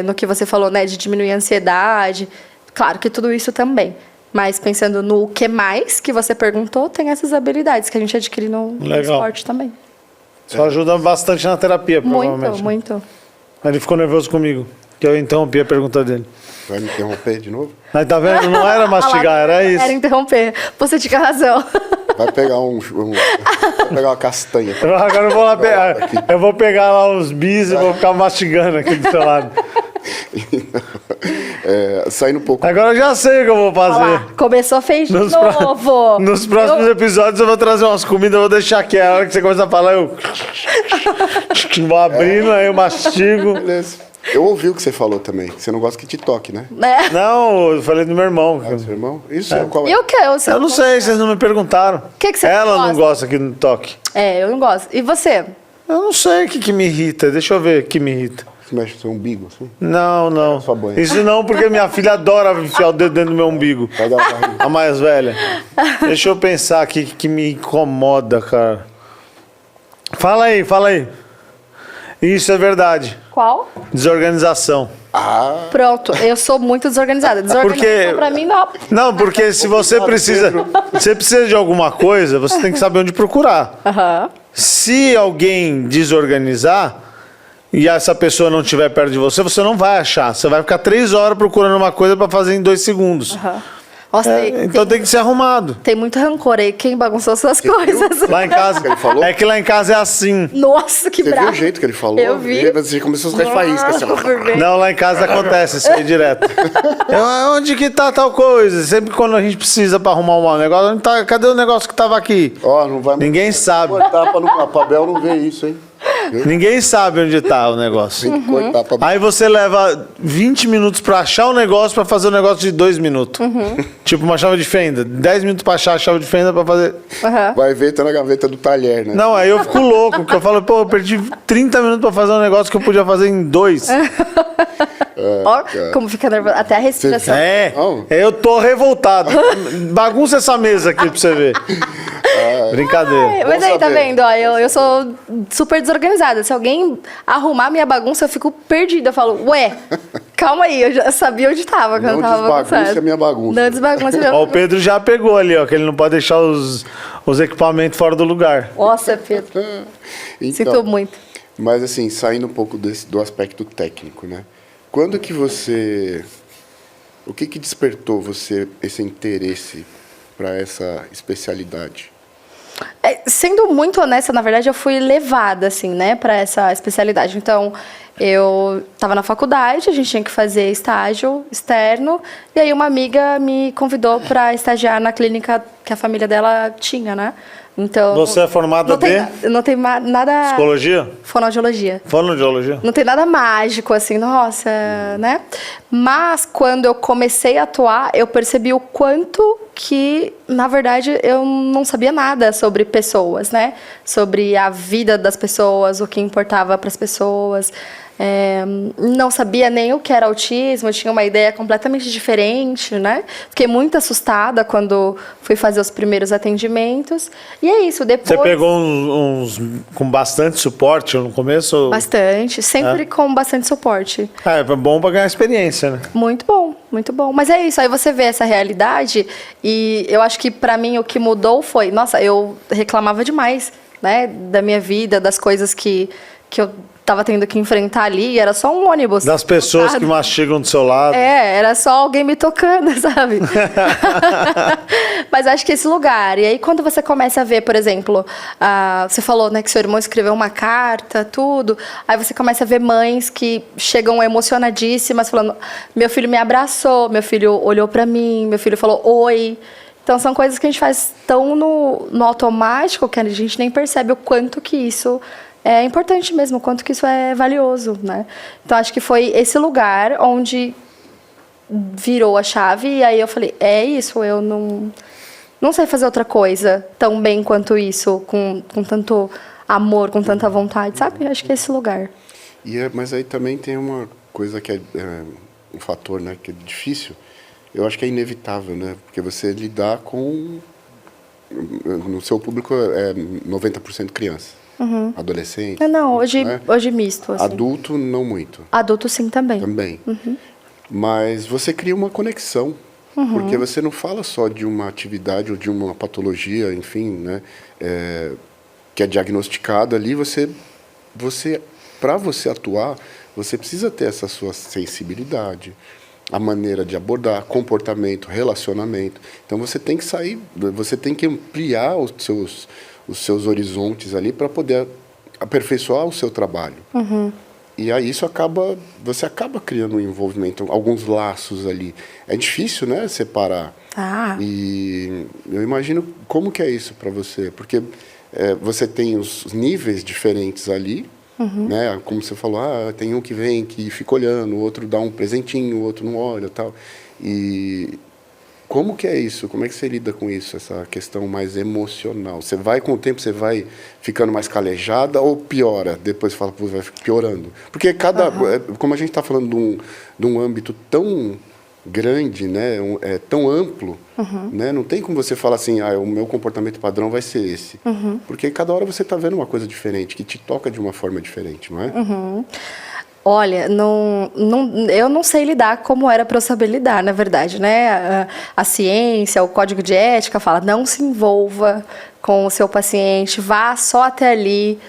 S3: no que você falou, né, de diminuir a ansiedade. Claro que tudo isso também. Mas pensando no que mais que você perguntou, tem essas habilidades que a gente adquire no esporte também.
S2: Só ajuda bastante na terapia, provavelmente.
S3: Muito.
S2: Ele ficou nervoso comigo. Que eu interrompi a pergunta dele.
S1: Vai me interromper de novo?
S2: Mas tá vendo? Não era mastigar, era isso.
S3: Era interromper. Você tinha razão.
S1: Vai pegar vai pegar uma castanha.
S2: Agora eu vou lá pegar. Eu vou pegar lá uns bis e vou ficar mastigando aqui do seu lado.
S1: Saindo um pouco.
S2: Agora eu já sei o que eu vou fazer.
S3: Olha lá, começou, fez de novo.
S2: Nos próximos episódios eu vou trazer umas comidas, eu vou deixar aqui. A hora que você começar a falar, eu vou abrindo, aí eu mastigo.
S1: Beleza. Eu ouvi o que você falou também. Você não gosta que te toque, né?
S3: É.
S2: Não, eu falei do meu irmão.
S1: Seu irmão? Isso é qual é?
S3: E o que?
S2: Eu não sei, vocês não me perguntaram.
S3: O que você
S2: Ela
S3: gosta?
S2: não gosta que não toque.
S3: É, eu não gosto. E você?
S2: Eu não sei o que me irrita. Deixa eu ver o que me irrita.
S1: Você mexe no seu umbigo, assim?
S2: Não.
S1: Sua banha.
S2: Isso não, porque minha filha adora enfiar o dedo dentro do meu umbigo.
S1: Vai dar uma barriga.
S2: A mais velha. Deixa eu pensar aqui que me incomoda, cara. Fala aí. Isso é verdade.
S3: Qual?
S2: Desorganização.
S3: Pronto, eu sou muito desorganizada. Desorganização pra mim não.
S2: Não, porque se você precisa de alguma coisa, você tem que saber onde procurar.
S3: Aham.
S2: Se alguém desorganizar e essa pessoa não estiver perto de você, você não vai achar. Você vai ficar 3 horas procurando uma coisa para fazer em 2 segundos.
S3: Nossa,
S2: Então tem que ser arrumado.
S3: tem muito rancor aí. Quem bagunçou suas coisas?
S2: Lá em casa,
S1: ele falou?
S2: é que lá em casa é assim.
S3: Nossa, que
S1: Você
S3: bravo.
S1: viu o jeito que ele falou?
S3: Eu vi.
S1: E você começou a sair faísca. Assim, ó.
S2: Não, lá em casa acontece isso aí direto. Onde que tá tal coisa? Sempre quando a gente precisa para arrumar um negócio, onde tá, cadê o negócio que tava aqui?
S1: Ó, não vai...
S2: Ninguém sabe.
S1: Cortar pra Bel não ver isso, hein?
S2: Ninguém sabe onde tá o negócio.
S1: Tem que cortar pra...
S2: Aí você leva 20 minutos pra achar o negócio pra fazer o negócio de 2 minutos. Tipo uma chave de fenda. 10 minutos pra achar a chave de fenda pra fazer.
S1: Vai ver, tá na gaveta do talher, né?
S2: Não, aí eu fico louco, porque eu falo, pô, eu perdi 30 minutos pra fazer um negócio que eu podia fazer em 2.
S3: Ó, como fica nervoso. Até a respiração.
S2: Eu tô revoltado. Bagunça essa mesa aqui pra você ver. Brincadeira.
S3: Mas aí, tá
S1: saber.
S3: vendo? Ó, eu sou super desorganizada. Se alguém arrumar minha bagunça, eu fico perdida. Eu falo, ué, calma aí, eu já sabia onde tava quando
S1: Não
S3: tava
S1: desbagunce
S3: bagunçado.
S1: a minha bagunça.
S3: Não desbagunça a minha
S2: Ó, o
S3: bagunça.
S2: Pedro já pegou ali, ó, que ele não pode deixar os equipamentos fora do lugar.
S3: Nossa, Pedro.
S1: Então,
S3: Sinto muito.
S1: Mas assim, saindo um pouco do aspecto técnico, né? Quando que você... O que despertou você esse interesse para essa especialidade?
S3: Sendo muito honesta, na verdade, eu fui levada, assim, né, para essa especialidade. Então, eu estava na faculdade, a gente tinha que fazer estágio externo, e aí uma amiga me convidou para estagiar na clínica que a família dela tinha, né? Então,
S2: Você é formada
S3: não tem nada...
S2: Psicologia?
S3: Fonoaudiologia.
S2: Fonoaudiologia?
S3: Não tem nada mágico, assim, nossa, né? Mas, quando eu comecei a atuar, eu percebi o quanto que, na verdade, eu não sabia nada sobre pessoas, né? Sobre a vida das pessoas, o que importava para as pessoas. Não sabia nem o que era autismo, eu tinha uma ideia completamente diferente, né? Fiquei muito assustada quando fui fazer os primeiros atendimentos. E é isso, depois...
S2: Você pegou uns com bastante suporte no começo?
S3: Bastante, sempre com bastante suporte.
S2: É bom para ganhar experiência, né?
S3: Muito bom, muito bom. Mas é isso, aí você vê essa realidade e eu acho que pra mim o que mudou foi... Nossa, eu reclamava demais, né? Da minha vida, das coisas que eu tava tendo que enfrentar ali, era só um ônibus.
S2: Das pessoas que mastigam do seu lado.
S3: Era só alguém me tocando, sabe? Mas acho que esse lugar. E aí, quando você começa a ver, por exemplo, você falou, né, que seu irmão escreveu uma carta, tudo. Aí você começa a ver mães que chegam emocionadíssimas, falando: meu filho me abraçou, meu filho olhou pra mim, meu filho falou oi. Então, são coisas que a gente faz tão no automático que a gente nem percebe o quanto que isso é importante mesmo, o quanto que isso é valioso, né? Então, acho que foi esse lugar onde virou a chave e aí eu falei, é isso, eu não sei fazer outra coisa tão bem quanto isso, com tanto amor, com tanta vontade, sabe? Acho que é esse lugar.
S1: Mas aí também tem uma coisa que é um fator, né, que é difícil. Eu acho que é inevitável, né? Porque você lidar com... No seu público é 90% criança. Adolescente.
S3: Não, hoje misto. Assim.
S1: Adulto, não muito.
S3: Adulto, sim, também.
S1: Também. Mas você cria uma conexão. Porque você não fala só de uma atividade ou de uma patologia, enfim, né? Que é diagnosticada ali. Para você atuar, você precisa ter essa sua sensibilidade, a maneira de abordar, comportamento, relacionamento. Então você tem que sair, você tem que ampliar os seus horizontes ali para poder aperfeiçoar o seu trabalho. E aí você acaba criando um envolvimento, alguns laços ali. É difícil, né, separar. E eu imagino como que é isso para você, porque você tem os níveis diferentes ali, Né? Como você falou, tem um que vem, que fica olhando, o outro dá um presentinho, o outro não olha e tal. E como que é isso? Como é que você lida com isso, essa questão mais emocional? Você vai, com o tempo, você vai ficando mais calejada ou piora? Depois fala, pô, vai piorando. Porque como a gente está falando de um âmbito tão grande, né? É tão amplo, né? Não tem como você falar assim, o meu comportamento padrão vai ser esse. Porque cada hora você está vendo uma coisa diferente, que te toca de uma forma diferente, não é?
S3: Olha, eu não sei lidar como era para eu saber lidar, na verdade, né? A ciência, o código de ética fala, não se envolva com o seu paciente, vá só até ali,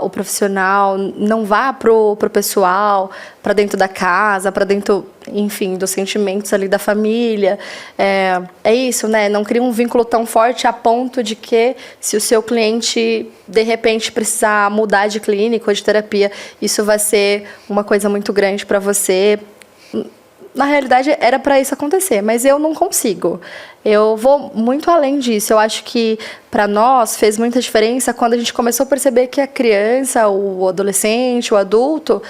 S3: o profissional, não vá pro pessoal, para dentro da casa, para dentro, enfim, dos sentimentos ali da família. É isso, né? Não cria um vínculo tão forte a ponto de que, se o seu cliente, de repente, precisar mudar de clínica ou de terapia, isso vai ser uma coisa muito grande para você. Na realidade, era para isso acontecer, mas eu não consigo. Eu vou muito além disso. Eu acho que, para nós, fez muita diferença quando a gente começou a perceber que a criança, o adolescente, o adulto,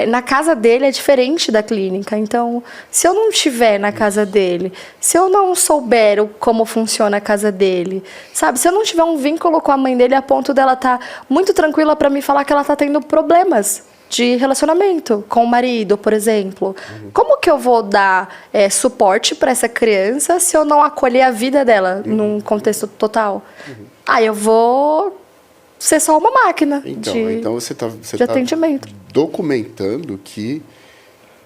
S3: na casa dele é diferente da clínica. Então, se eu não estiver na casa dele, se eu não souber como funciona a casa dele, sabe? Se eu não tiver um vínculo com a mãe dele a ponto dela estar muito tranquila para me falar que ela está tendo problemas de relacionamento com o marido, por exemplo. Como que eu vou dar suporte para essa criança se eu não acolher a vida dela num contexto total? Eu vou ser só uma máquina
S1: então você
S3: de atendimento.
S1: Documentando que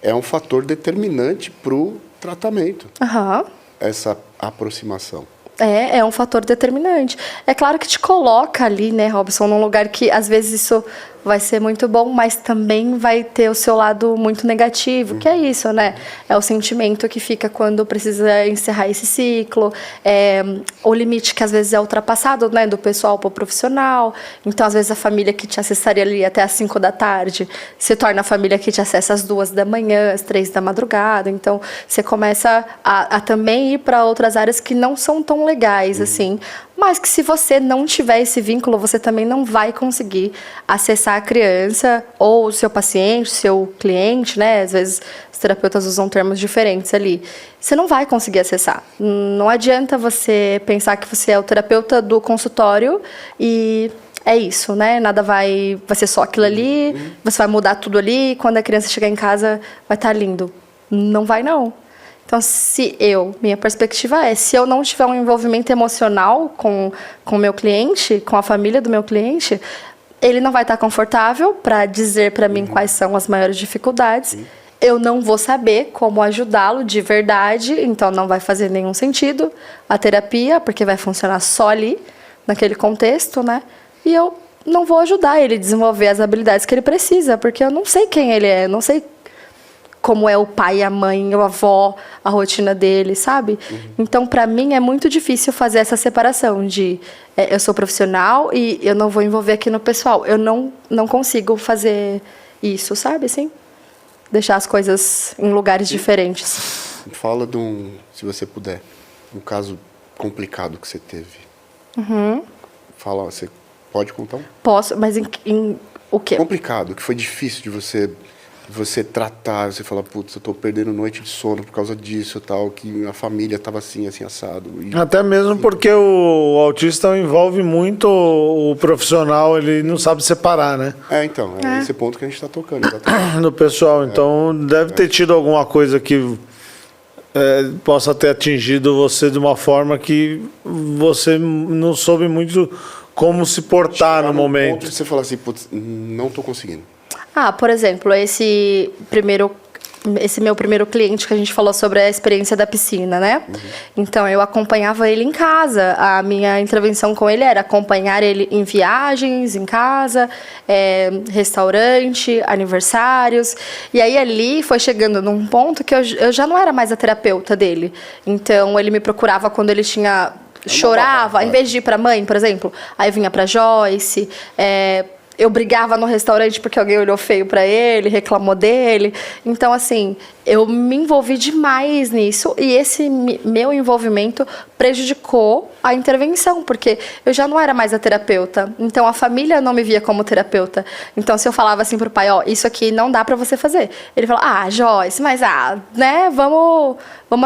S1: é um fator determinante para o tratamento. Essa aproximação.
S3: É um fator determinante. É claro que te coloca ali, né, Robson, num lugar que às vezes isso vai ser muito bom, mas também vai ter o seu lado muito negativo, que é isso, né? É o sentimento que fica quando precisa encerrar esse ciclo, o limite que às vezes é ultrapassado, né, do pessoal para o profissional. Então, às vezes, a família que te acessaria ali até às 5 da tarde se torna a família que te acessa às 2 da manhã, às 3 da madrugada. Então, você começa a também ir para outras áreas que não são tão legais, assim. Mas que, se você não tiver esse vínculo, você também não vai conseguir acessar a criança ou o seu paciente, seu cliente, né? Às vezes os terapeutas usam termos diferentes ali. Você não vai conseguir acessar. Não adianta você pensar que você é o terapeuta do consultório e é isso, né? Nada vai ser só aquilo ali, você vai mudar tudo ali, quando a criança chegar em casa vai estar lindo. Não vai, não. Então, minha perspectiva se eu não tiver um envolvimento emocional com o meu cliente, com a família do meu cliente, ele não vai estar confortável para dizer para mim quais são as maiores dificuldades. Eu não vou saber como ajudá-lo de verdade, então não vai fazer nenhum sentido a terapia, porque vai funcionar só ali, naquele contexto, né? E eu não vou ajudar ele a desenvolver as habilidades que ele precisa, porque eu não sei quem ele é, não sei como é o pai, a mãe, a avó, a rotina dele, sabe? Então, para mim, é muito difícil fazer essa separação de eu sou profissional e eu não vou envolver aqui no pessoal. Eu não consigo fazer isso, sabe? Assim, deixar as coisas em lugares diferentes.
S1: Fala se você puder, um caso complicado que você teve. Fala, você pode contar um?
S3: Posso, mas em o quê?
S1: Complicado, que foi difícil de você tratar, você fala, putz, eu tô perdendo noite de sono por causa disso e tal, que a família tava assim assado.
S2: Até mesmo porque o autista envolve muito o profissional, ele não sabe separar, né?
S1: Então, esse ponto que a gente tá tocando.
S2: Do pessoal, então deve ter tido alguma coisa que possa ter atingido você de uma forma que você não soube muito como se portar no momento.
S1: Ponto que você fala assim, putz, não tô conseguindo.
S3: Por exemplo, esse meu primeiro cliente que a gente falou sobre a experiência da piscina, né? Então, eu acompanhava ele em casa. A minha intervenção com ele era acompanhar ele em viagens, em casa, restaurante, aniversários. E aí, ali, foi chegando num ponto que eu já não era mais a terapeuta dele. Então, ele me procurava quando ele chorava, em vez de ir para a mãe, por exemplo. Aí, vinha para Joyce, eu brigava no restaurante porque alguém olhou feio pra ele, reclamou dele. Então, assim, eu me envolvi demais nisso e esse meu envolvimento prejudicou a intervenção, porque eu já não era mais a terapeuta. Então, a família não me via como terapeuta. Então, se eu falava assim pro pai, ó, isso aqui não dá pra você fazer. Ele falava, Joyce, mas, né, vamos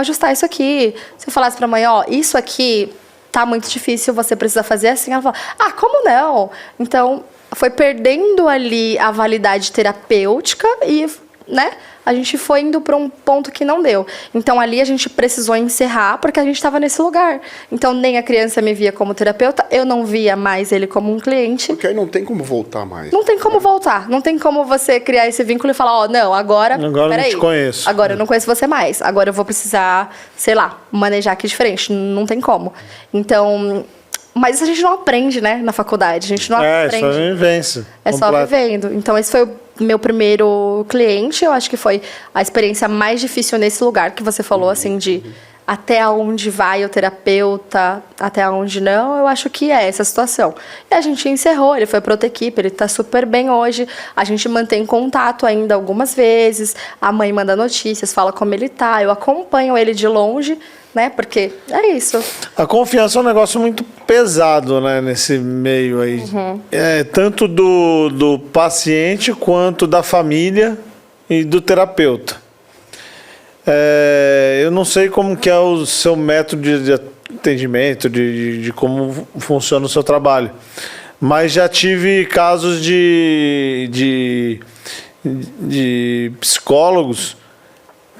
S3: ajustar isso aqui. Se eu falasse pra mãe, ó, isso aqui tá muito difícil, você precisa fazer assim. Ela fala, como não? Então, foi perdendo ali a validade terapêutica e, né, a gente foi indo para um ponto que não deu. Então, ali a gente precisou encerrar porque a gente estava nesse lugar. Então, nem a criança me via como terapeuta, eu não via mais ele como um cliente.
S1: Porque aí não tem como voltar mais.
S3: Não tem como voltar. Não tem como você criar esse vínculo e falar, não, agora
S2: eu não te conheço.
S3: Agora eu não conheço você mais. Agora eu vou precisar, sei lá, manejar aqui diferente. Não tem como. Então... Mas isso a gente não aprende, né, na faculdade. A gente não aprende.
S2: É só vivência.
S3: É só vivendo. Então, esse foi o meu primeiro cliente. Eu acho que foi a experiência mais difícil nesse lugar que você falou, assim, de até onde vai o terapeuta, até onde não. Eu acho que é essa situação. E a gente encerrou, ele foi para outra equipe, ele está super bem hoje. A gente mantém contato ainda algumas vezes. A mãe manda notícias, fala como ele tá. Eu acompanho ele de longe, né? Porque é isso.
S2: A confiança é um negócio muito pesado, né, nesse meio aí. Tanto do paciente quanto da família e do terapeuta. Eu não sei como que é o seu método de atendimento, de como funciona o seu trabalho. Mas já tive casos de psicólogos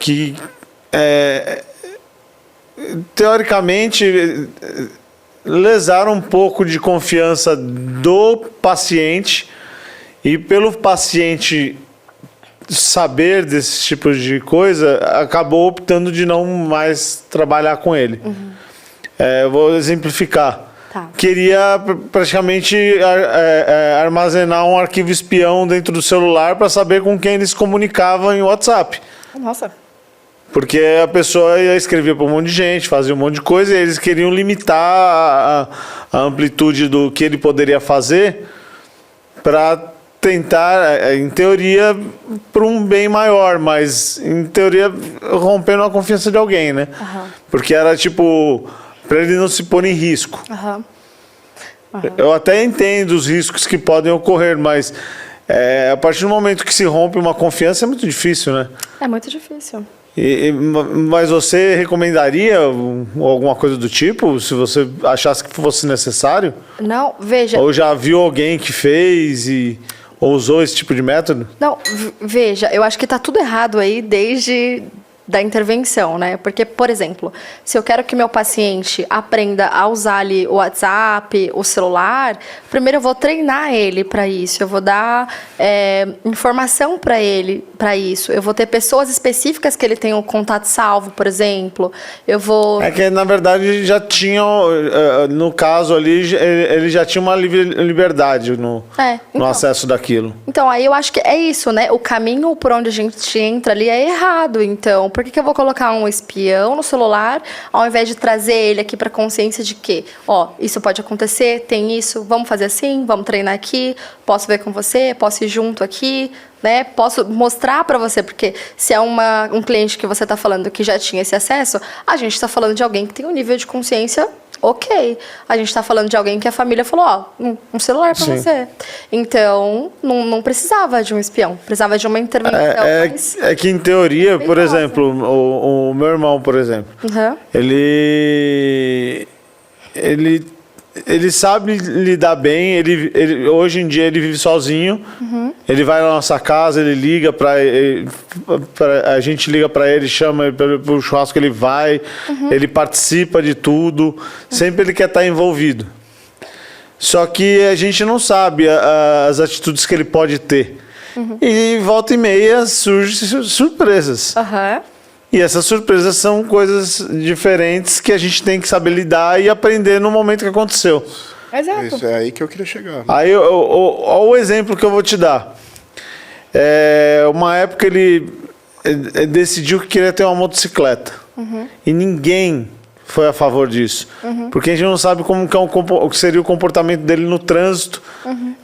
S2: que... teoricamente, lesaram um pouco de confiança do paciente e pelo paciente saber desses tipos de coisa, acabou optando de não mais trabalhar com ele. Eu vou exemplificar.
S3: Tá.
S2: Queria praticamente armazenar um arquivo espião dentro do celular para saber com quem ele se comunicava em WhatsApp.
S3: Nossa.
S2: Porque a pessoa ia escrever para um monte de gente, fazia um monte de coisa, e eles queriam limitar a amplitude do que ele poderia fazer para tentar, em teoria, para um bem maior, mas em teoria rompendo a confiança de alguém, né? Porque era tipo, para ele não se pôr em risco. Eu até entendo os riscos que podem ocorrer, mas a partir do momento que se rompe uma confiança é muito difícil, né?
S3: É muito difícil.
S2: Mas você recomendaria alguma coisa do tipo, se você achasse que fosse necessário?
S3: Não, veja...
S2: Ou já viu alguém que fez ou usou esse tipo de método?
S3: Não, veja, eu acho que está tudo errado aí desde da intervenção, né? Porque, por exemplo, se eu quero que meu paciente aprenda a usar ali o WhatsApp, o celular, primeiro eu vou treinar ele para isso, eu vou dar informação para ele para isso, eu vou ter pessoas específicas que ele tenha um contato salvo, por exemplo, eu vou...
S2: É que, na verdade, já tinha, no caso ali, ele já tinha uma liberdade no acesso daquilo.
S3: Então, aí eu acho que é isso, né? O caminho por onde a gente entra ali é errado, então... Por que eu vou colocar um espião no celular ao invés de trazer ele aqui para a consciência de que, isso pode acontecer, tem isso, vamos fazer assim, vamos treinar aqui, posso ver com você, posso ir junto aqui, né? Posso mostrar para você, porque se é um cliente que você está falando que já tinha esse acesso, a gente está falando de alguém que tem um nível de consciência ok. A gente está falando de alguém que a família falou, um celular para você. Então, não precisava de um espião, precisava de uma intervenção.
S2: É que, em teoria, por exemplo, o meu irmão, por exemplo, ele sabe lidar bem, hoje em dia ele vive sozinho, ele vai na nossa casa, ele liga a gente liga para ele, chama ele para o churrasco, ele vai, ele participa de tudo, sempre ele quer estar envolvido. Só que a gente não sabe as atitudes que ele pode ter. E volta e meia surgem surpresas. E essas surpresas são coisas diferentes que a gente tem que saber lidar e aprender no momento que aconteceu.
S3: Exato.
S1: Isso é aí que eu queria chegar.
S2: Aí, olha o exemplo que eu vou te dar. Uma época ele decidiu que queria ter uma motocicleta. E ninguém foi a favor disso. Porque a gente não sabe como que o que seria o comportamento dele no trânsito.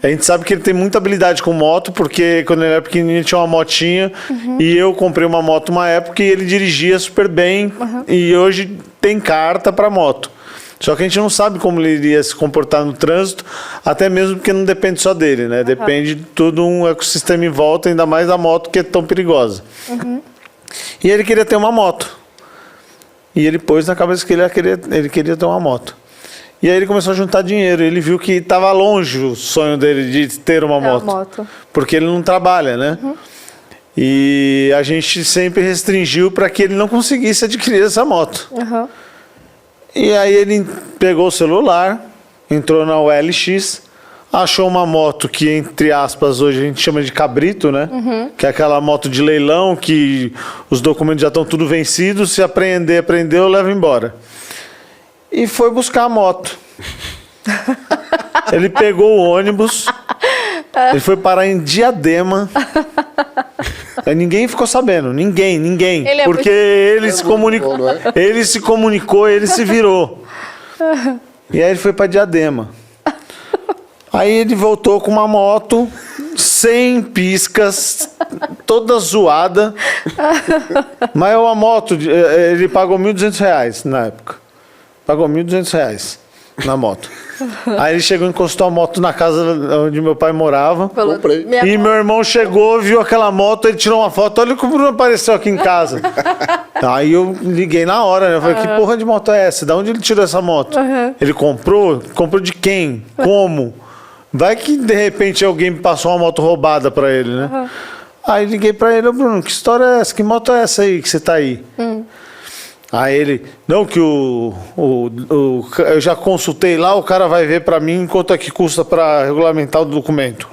S2: A gente sabe que ele tem muita habilidade com moto, porque quando ele era pequenininho tinha uma motinha e eu comprei uma moto uma época e ele dirigia super bem e hoje tem carta para moto. Só que a gente não sabe como ele iria se comportar no trânsito, até mesmo porque não depende só dele, né? Depende de todo um ecossistema em volta, ainda mais da moto que é tão perigosa. E ele queria ter uma moto. E ele pôs na cabeça que ele queria ter uma moto. E aí ele começou a juntar dinheiro. Ele viu que estava longe o sonho dele de ter uma moto. Porque ele não trabalha, né? E a gente sempre restringiu para que ele não conseguisse adquirir essa moto. E aí ele pegou o celular, entrou na OLX, achou uma moto que, entre aspas, hoje a gente chama de cabrito, né? Que é aquela moto de leilão que os documentos já estão tudo vencidos, se apreendeu, leva embora. E foi buscar a moto. Ele pegou o ônibus, ele foi parar em Diadema. Ninguém ficou sabendo, ninguém. Porque ele se comunicou, ele se virou. E aí ele foi para Diadema. Aí ele voltou com uma moto, sem piscas, toda zoada. Mas é uma moto, ele pagou R$1.200 na época. Pagou R$1.200 na moto. Aí ele chegou e encostou a moto na casa onde meu pai morava.
S1: Comprei.
S2: E meu irmão chegou, viu aquela moto, ele tirou uma foto. Olha como o Bruno apareceu aqui em casa. Aí eu liguei na hora, né? Eu falei, que porra de moto é essa? Da onde ele tirou essa moto? Ele comprou? Comprou de quem? Como? Vai que de repente alguém passou uma moto roubada pra ele, né? Aí liguei pra ele, Bruno, que história é essa? Que moto é essa aí que você tá aí? Aí ele, não, que eu já consultei lá, o cara vai ver pra mim quanto é que custa pra regulamentar o documento.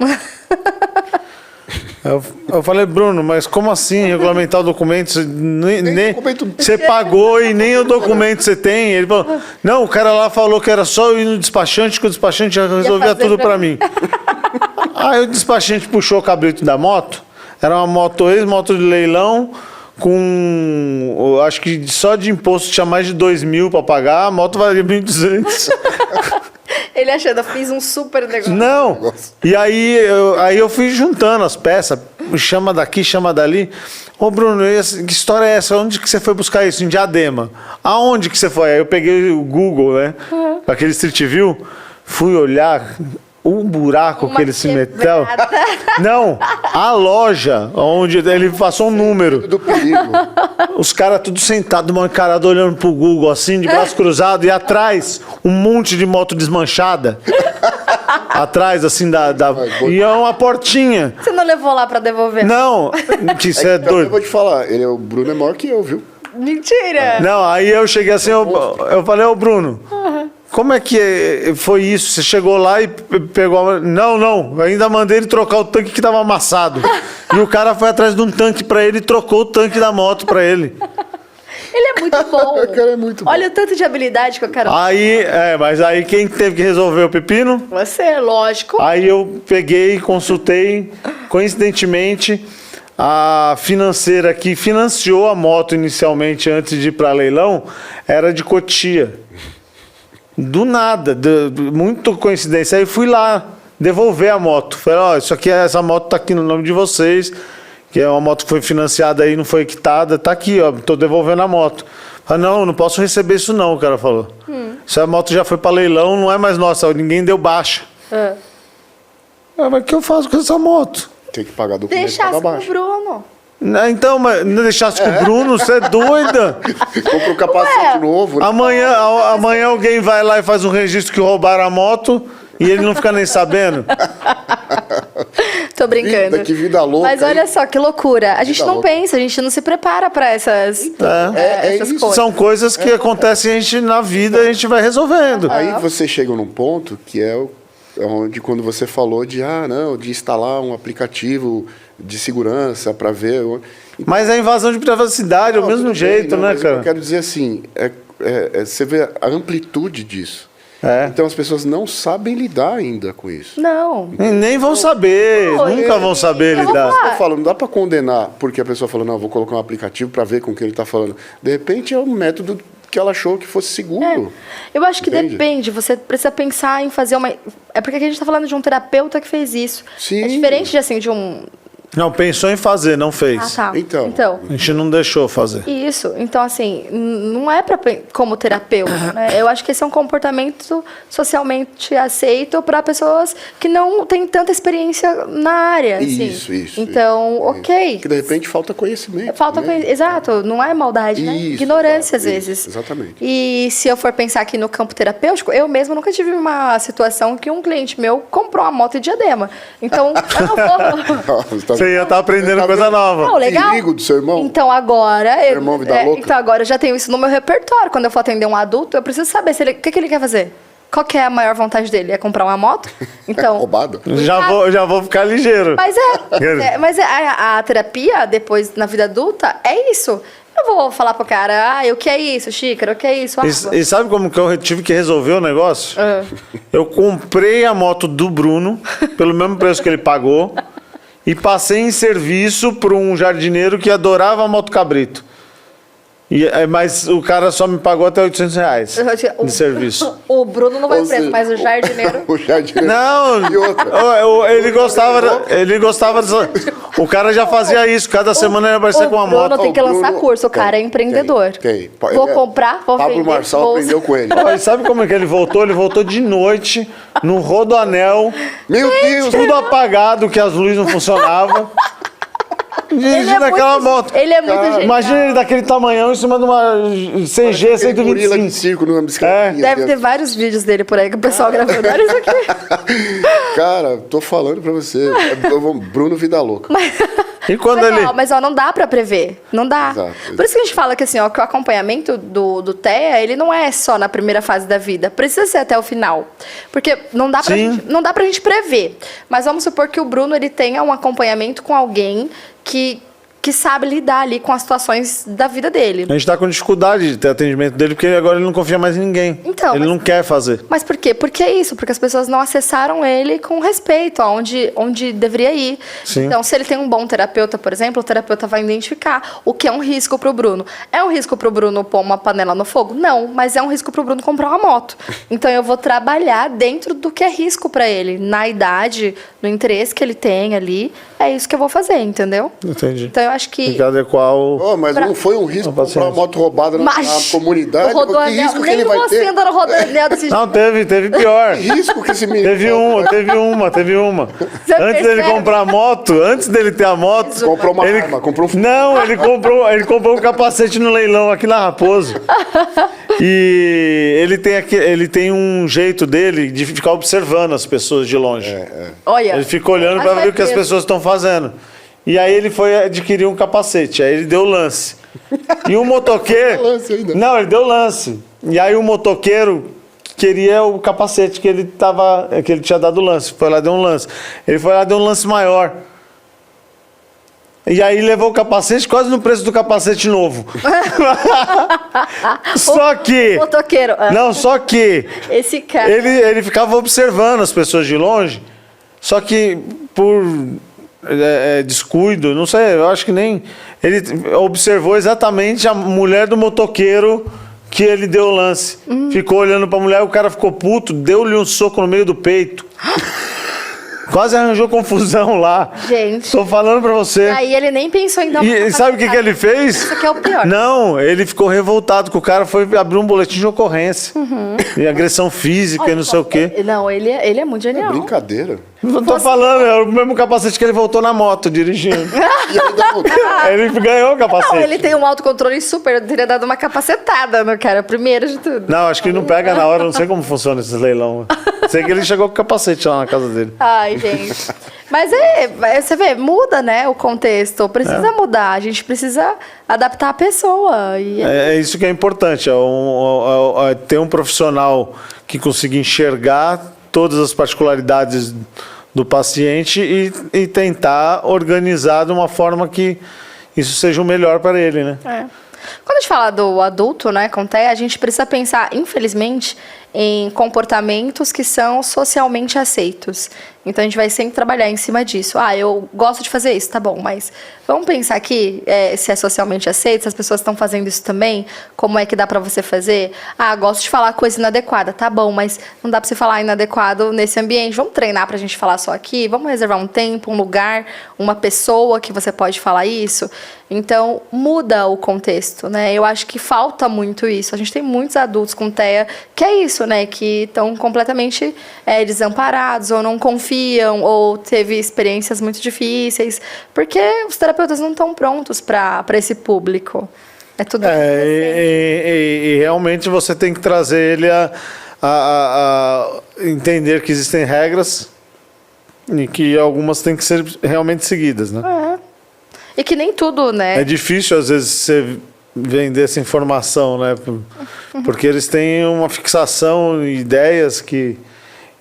S2: Eu falei, Bruno, mas como assim regulamentar o documento? Você pagou e nem o documento você tem. Ele falou, não, o cara lá falou que era só eu ir no despachante, que o despachante já resolvia tudo pra mim. Aí o despachante puxou o cabrito da moto, era uma moto ex-moto de leilão, com, eu acho que só de imposto tinha mais de 2.000 para pagar, a moto valia 1.200.
S3: Ele achando, eu fiz um super negócio.
S2: Não, e aí eu fui juntando as peças, chama daqui, chama dali. Ô Bruno, que história é essa? Onde que você foi buscar isso? Em Diadema. Aonde que você foi? Aí eu peguei o Google, né, aquele Street View, fui olhar... O buraco que ele se meteu. Não, a loja onde ele passou um número.
S1: Do perigo.
S2: Os caras tudo sentados, uma encarada olhando pro Google, assim, de braço cruzado, e atrás um monte de moto desmanchada. Atrás, assim, e é uma portinha.
S3: Você não levou lá pra devolver?
S2: Não, que isso é doido.
S1: Eu vou te falar, o Bruno é maior que eu, viu?
S3: Mentira!
S2: Não, aí eu cheguei assim, eu falei, ô Bruno. Como é que foi isso? Você chegou lá e pegou... Não. Ainda mandei ele trocar o tanque que estava amassado. E o cara foi atrás de um tanque para ele e trocou o tanque da moto para ele.
S3: Ele é muito bom.
S1: O cara é muito bom.
S3: Olha o tanto de habilidade que eu quero.
S2: Mas aí quem teve que resolver o pepino?
S3: Você, lógico.
S2: Aí eu peguei e consultei, coincidentemente, a financeira que financiou a moto inicialmente antes de ir para leilão era de Cotia. Do nada, muito coincidência. Aí fui lá devolver a moto. Falei, essa moto tá aqui no nome de vocês, que é uma moto que foi financiada aí, não foi quitada, tá aqui, ó, tô devolvendo a moto. Falei, não posso receber isso não, o cara falou. Essa moto já foi para leilão, não é mais nossa, ninguém deu baixa. Mas o que eu faço com essa moto?
S1: Tem que pagar documento.
S3: Deixasse com o Bruno.
S2: Então, mas não deixasse com o Bruno, você é doida?
S1: Compra um capacete novo.
S2: Amanhã alguém vai lá e faz um registro que roubaram a moto e ele não fica nem sabendo.
S3: Tô brincando.
S1: Que vida louca.
S3: Mas olha só, que loucura. A gente não pensa, a gente não se prepara para essas, essas coisas.
S2: São coisas que acontecem a gente, na vida e a gente vai resolvendo.
S1: Aí você chega num ponto que é onde quando você falou de instalar um aplicativo de segurança para ver.
S2: Mas é invasão de privacidade, é o mesmo jeito, né, cara?
S1: Eu quero dizer assim, você vê a amplitude disso. Então as pessoas não sabem lidar ainda com isso.
S3: Não.
S2: Nem vão saber, nunca vão saber lidar.
S1: Eu falo, não dá para condenar porque a pessoa falou, não, vou colocar um aplicativo para ver com o que ele está falando. De repente é um método que ela achou que fosse seguro.
S3: Eu acho que
S1: Entende?
S3: depende, você precisa pensar em fazer uma... É porque aqui a gente está falando de um terapeuta que fez isso.
S1: Sim.
S3: É diferente de, assim, de um...
S2: Não, pensou em fazer, não fez.
S3: Ah, tá.
S1: Então.
S2: A gente não deixou fazer.
S3: Isso. Então, assim, não é como terapeuta, né? Eu acho que esse é um comportamento socialmente aceito para pessoas que não têm tanta experiência na área. Assim.
S1: Isso.
S3: Então, ok.
S1: Que de repente falta conhecimento.
S3: Falta conhecimento. Exato. Não é maldade, né?
S1: Isso,
S3: Ignorância, às
S1: isso,
S3: vezes.
S1: exatamente.
S3: E se eu for pensar aqui no campo terapêutico, eu mesma nunca tive uma situação que um cliente meu comprou uma moto de Diadema. Então, eu não vou...
S2: Você ia estar aprendendo coisa nova.
S3: Não, legal.
S1: Perigo do seu irmão?
S3: Então agora...
S1: Seu irmão vida louca?
S3: Então agora eu já tenho isso no meu repertório. Quando eu for atender um adulto, eu preciso saber o que ele quer fazer. Qual que é a maior vontade dele? É comprar uma moto? Então...
S1: Roubado?
S2: Já vou ficar ligeiro.
S3: Mas a terapia, depois, na vida adulta, é isso. Eu vou falar pro cara, o que é isso, xícara? O que é isso, água?
S2: E sabe como que eu tive que resolver o negócio? Eu comprei a moto do Bruno, pelo mesmo preço que ele pagou, e passei em serviço para um jardineiro que adorava a moto cabrito. Mas o cara só me pagou até R$800 de serviço.
S3: O Bruno não vai preso, mas o jardineiro...
S1: O jardineiro.
S2: Não,
S1: E outra?
S2: ele gostava o cara já fazia isso, cada semana ele aparecia com uma moto.
S3: O Bruno tem que lançar curso, o cara é empreendedor.
S1: Tem.
S3: Vou comprar, vou
S1: Pablo
S3: vender.
S1: Marçal aprendeu com ele.
S2: E sabe como é que ele voltou? Ele voltou de noite, no rodoanel.
S1: Meu Deus!
S2: Tudo apagado, que as luzes não funcionavam. Dirigindo aquela moto.
S3: Ele é muito genial.
S2: Imagina ele daquele tamanhão em cima de uma CG
S1: Aquele gorila de
S2: 125.
S1: circo numa bicicletinha.
S3: Deve ter vários vídeos dele por aí que o pessoal gravando. Olha isso aqui.
S1: Cara, tô falando pra você. Bruno Vida Louca.
S2: E quando
S3: Mas não dá pra prever. Não dá.
S1: Exato.
S3: Por isso que a gente fala que, assim, que o acompanhamento do TEA, ele não é só na primeira fase da vida. Precisa ser até o final. Porque não dá pra gente prever. Mas vamos supor que o Bruno ele tenha um acompanhamento com alguém que sabe lidar ali com as situações da vida dele.
S2: A gente tá com dificuldade de ter atendimento dele, porque agora ele não confia mais em ninguém.
S3: Então,
S2: ele não quer fazer.
S3: Mas por quê? Porque é isso, porque as pessoas não acessaram ele com respeito aonde deveria ir.
S2: Sim.
S3: Então, se ele tem um bom terapeuta, por exemplo, o terapeuta vai identificar o que é um risco para o Bruno. É um risco para o Bruno pôr uma panela no fogo? Não, mas é um risco para o Bruno comprar uma moto. Então, eu vou trabalhar dentro do que é risco para ele, na idade, no interesse que ele tem ali. É isso que eu vou fazer, entendeu?
S2: Entendi.
S3: Então, eu acho que...
S2: Tem que adequar o...
S1: Mas não foi um risco comprar uma moto roubada na comunidade? Que risco que ele vai ter?
S3: Nem você andando rodoanel desse jeito.
S2: Não, teve pior.
S1: Que risco que esse menino...
S2: Teve uma.
S3: Você
S2: Antes dele
S3: percebe?
S2: comprar a moto, antes dele ter a moto...
S1: Comprou uma arma, comprou um...
S2: Não, ele comprou um capacete no leilão aqui na Raposo. E ele tem um jeito dele de ficar observando as pessoas de longe.
S3: Olha.
S2: Ele fica olhando para ver o que as pessoas estão fazendo. E aí ele foi adquirir um capacete. Aí ele deu lance. E o motoqueiro...
S1: Lance ainda.
S2: Não, ele deu lance. E aí o motoqueiro queria o capacete que ele tinha dado lance. Foi lá e deu um lance. Ele foi lá e deu um lance maior. E aí levou o capacete quase no preço do capacete novo. Só que...
S3: Motoqueiro.
S2: Não, só que...
S3: Esse cara...
S2: Ele ficava observando as pessoas de longe. Só que por descuido, não sei, eu acho que nem... Ele observou exatamente a mulher do motoqueiro que ele deu o lance. Ficou olhando pra mulher, o cara ficou puto, deu-lhe um soco no meio do peito. Quase arranjou confusão lá.
S3: Gente.
S2: Tô falando pra você.
S3: Aí ele nem pensou em dar
S2: E sabe o que ele fez?
S3: Isso aqui é o pior.
S2: Não, ele ficou revoltado, que o cara foi abrir um boletim de ocorrência. E agressão física e não sei o quê.
S3: Não, ele é muito genial.
S1: Brincadeira.
S2: Não tô falando, é o mesmo capacete que ele voltou na moto, dirigindo.
S1: E ainda voltou.
S2: Ele ganhou o capacete.
S3: Não, ele tem um autocontrole super, eu teria dado uma cacetada no cara, primeiro de tudo.
S2: Não, acho que ele não pega na hora, não sei como funciona esses leilão. Sei que ele chegou com o capacete lá na casa dele.
S3: Ai, gente. Mas você vê, muda, né, o contexto. Precisa mudar, a gente precisa adaptar a pessoa. E
S2: É isso que é importante, ter um profissional que consiga enxergar todas as particularidades do paciente e tentar organizar de uma forma que isso seja o melhor para ele, né?
S3: Quando a gente fala do adulto, né, com TEA, a gente precisa pensar, infelizmente, em comportamentos que são socialmente aceitos. Então, a gente vai sempre trabalhar em cima disso. Eu gosto de fazer isso, tá bom, mas vamos pensar aqui se é socialmente aceito, se as pessoas estão fazendo isso também, como é que dá para você fazer? Gosto de falar coisa inadequada, tá bom, mas não dá para você falar inadequado nesse ambiente. Vamos treinar para a gente falar só aqui? Vamos reservar um tempo, um lugar, uma pessoa que você pode falar isso? Então, muda o contexto, né? Eu acho que falta muito isso. A gente tem muitos adultos com TEA que é isso, né? Que estão completamente desamparados ou não confiam ou teve experiências muito difíceis, porque os terapeutas não estão prontos para esse público. É tudo.
S2: E realmente você tem que trazer ele a entender que existem regras e que algumas têm que ser realmente seguidas, né?
S3: E que nem tudo, né?
S2: É difícil, às vezes, você vender essa informação, né? Porque eles têm uma fixação, ideias que...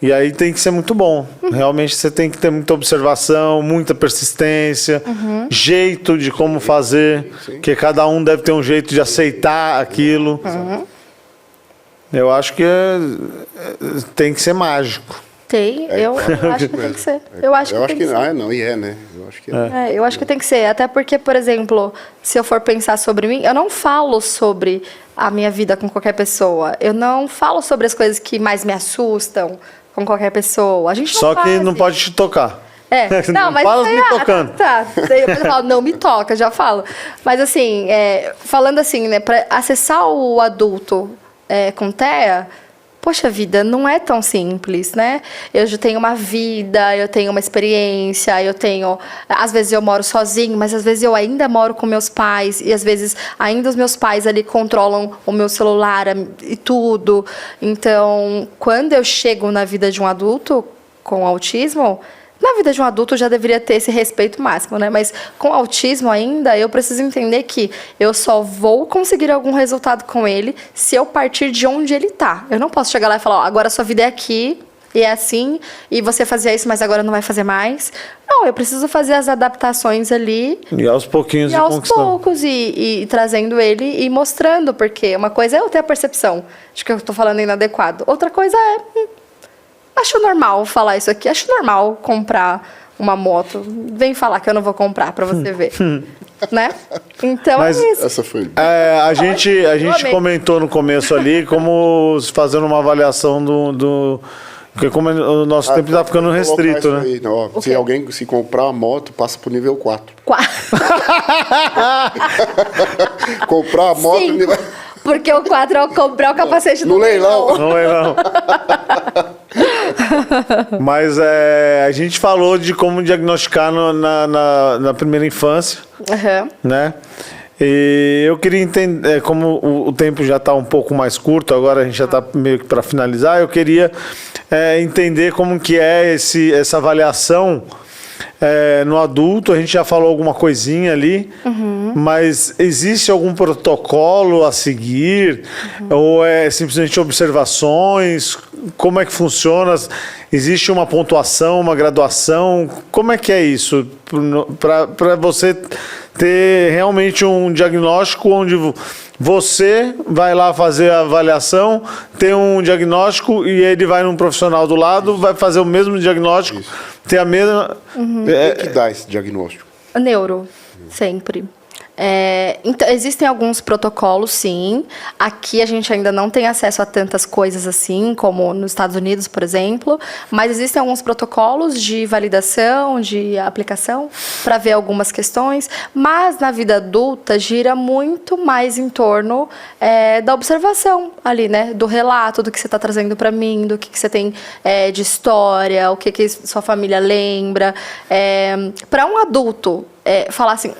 S2: E aí tem que ser muito bom. Realmente você tem que ter muita observação, muita persistência, jeito de como fazer, que cada um deve ter um jeito de aceitar aquilo. Eu acho que tem que ser mágico.
S3: Eu acho que tem que ser. Eu acho que
S1: não, e né? Eu acho que
S3: eu acho que tem que ser. Até porque, por exemplo, se eu for pensar sobre mim, eu não falo sobre a minha vida com qualquer pessoa. Eu não falo sobre as coisas que mais me assustam com qualquer pessoa. A gente não
S2: Só que não pode te tocar.
S3: Não, mas
S2: fala me tocando.
S3: Tá. Daí eu falo, não me toca, já falo. Mas assim, falando assim, né, para acessar o adulto com TEA, poxa vida, não é tão simples, né? Eu já tenho uma vida, eu tenho uma experiência, às vezes eu moro sozinho, mas às vezes eu ainda moro com meus pais, e às vezes ainda os meus pais ali controlam o meu celular e tudo. Então, quando eu chego na vida de um adulto com autismo, na vida de um adulto já deveria ter esse respeito máximo, né? Mas com autismo ainda, eu preciso entender que eu só vou conseguir algum resultado com ele se eu partir de onde ele está. Eu não posso chegar lá e falar, agora a sua vida é aqui, e é assim, e você fazia isso, mas agora não vai fazer mais. Não, eu preciso fazer as adaptações ali.
S2: E aos pouquinhos.
S3: E aos poucos, e trazendo ele e mostrando, porque uma coisa é eu ter a percepção de que eu estou falando inadequado. Outra coisa acho normal falar isso aqui, acho normal comprar uma moto. Vem falar que eu não vou comprar para você ver. Né? Então,
S2: mas
S3: é isso.
S1: Essa foi...
S2: a gente comentou no começo ali como fazendo uma avaliação do porque como o nosso tempo está ficando restrito, né?
S1: Aí, se alguém se comprar a moto, passa pro nível 4. Comprar a moto...
S3: Sim, porque o 4 é comprar o capacete
S1: no leilão.
S2: No leilão. Mas a gente falou de como diagnosticar na primeira infância, né? E eu queria entender, como o tempo já está um pouco mais curto, agora a gente já está meio que para finalizar, eu queria entender como que é essa avaliação no adulto. A gente já falou alguma coisinha ali, mas existe algum protocolo a seguir? Ou é simplesmente observações? Como é que funciona? Existe uma pontuação, uma graduação? Como é que é isso? Para você ter realmente um diagnóstico onde você vai lá fazer a avaliação, tem um diagnóstico e ele vai num profissional do lado, vai fazer o mesmo diagnóstico, ter a mesma...
S1: Quem que dá esse diagnóstico?
S3: Neuro, sempre. Então, existem alguns protocolos, sim. Aqui a gente ainda não tem acesso a tantas coisas assim, como nos Estados Unidos, por exemplo. Mas existem alguns protocolos de validação, de aplicação, para ver algumas questões. Mas na vida adulta gira muito mais em torno da observação ali, né? Do relato, do que você está trazendo para mim, do que você tem de história, o que sua família lembra. Para um adulto falar assim...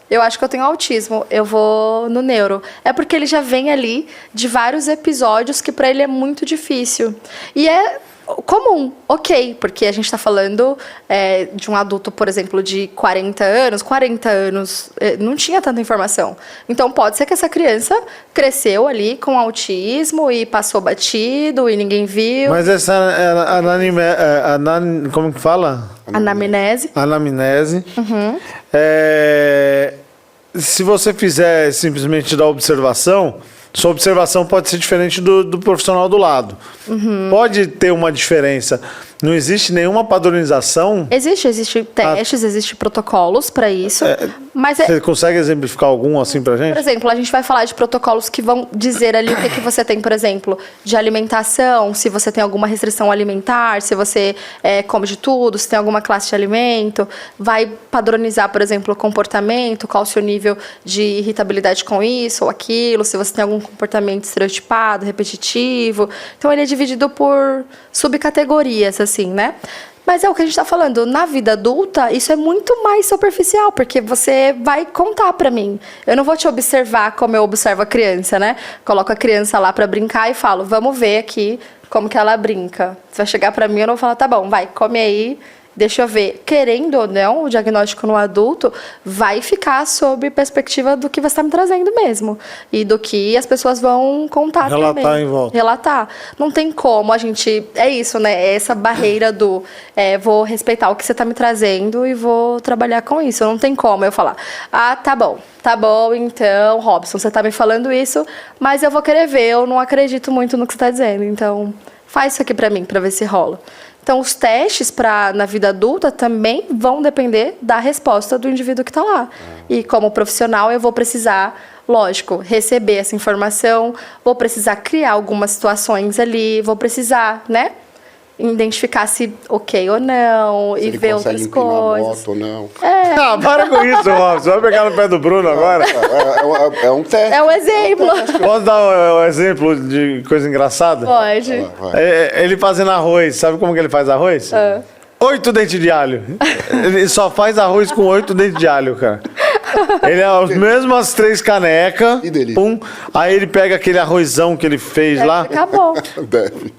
S3: eu acho que eu tenho autismo, eu vou no neuro. É porque ele já vem ali de vários episódios que para ele é muito difícil. E é comum, ok, porque a gente está falando de um adulto, por exemplo, de 40 anos, não tinha tanta informação. Então pode ser que essa criança cresceu ali com autismo e passou batido e ninguém viu.
S2: Mas essa como que fala?
S3: Anamnese.
S2: Anamnese. Se você fizer simplesmente da observação, Sua observação pode ser diferente do profissional do lado. Pode ter uma diferença. Não existe nenhuma padronização?
S3: Existe testes, existe protocolos para isso. Mas
S2: você consegue exemplificar algum assim pra gente?
S3: Por exemplo, a gente vai falar de protocolos que vão dizer ali o que você tem, por exemplo, de alimentação, se você tem alguma restrição alimentar, se você come de tudo, se tem alguma classe de alimento. Vai padronizar, por exemplo, o comportamento, qual o seu nível de irritabilidade com isso ou aquilo, se você tem algum comportamento estereotipado, repetitivo. Então, ele é dividido por subcategorias, assim, né? Mas é o que a gente está falando. Na vida adulta, isso é muito mais superficial, porque você vai contar para mim. Eu não vou te observar como eu observo a criança, né? Coloco a criança lá para brincar e falo, vamos ver aqui como que ela brinca. Você vai chegar para mim e eu não vou falar, tá bom, vai, come aí. Deixa eu ver, querendo ou não, o diagnóstico no adulto vai ficar sob perspectiva do que você está me trazendo mesmo. E do que as pessoas vão contar também.
S2: Relatar em volta.
S3: Relatar. Não tem como a gente... É isso, né? É essa barreira do... vou respeitar o que você está me trazendo e vou trabalhar com isso. Não tem como eu falar, tá bom, então, Robson, você está me falando isso, mas eu vou querer ver, eu não acredito muito no que você está dizendo. Então, faz isso aqui para mim, para ver se rola. Então, os testes na vida adulta também vão depender da resposta do indivíduo que está lá. E como profissional, eu vou precisar, lógico, receber essa informação, vou precisar criar algumas situações ali, vou precisar, né? Identificar se ok ou não, e ver outras coisas.
S1: Moto ou não.
S2: Para com isso, Robson. Você vai pegar no pé do Bruno agora?
S1: É um teste.
S3: É um exemplo.
S2: Posso dar um exemplo de coisa engraçada?
S3: Pode.
S2: Ele fazendo arroz. Sabe como que ele faz arroz? 8 dentes de alho. Ele só faz arroz com 8 dentes de alho, cara. Ele é as mesmas 3 canecas.
S1: Que delícia.
S2: Pum, aí ele pega aquele arrozão que ele fez lá.
S3: Acabou.
S1: Deve.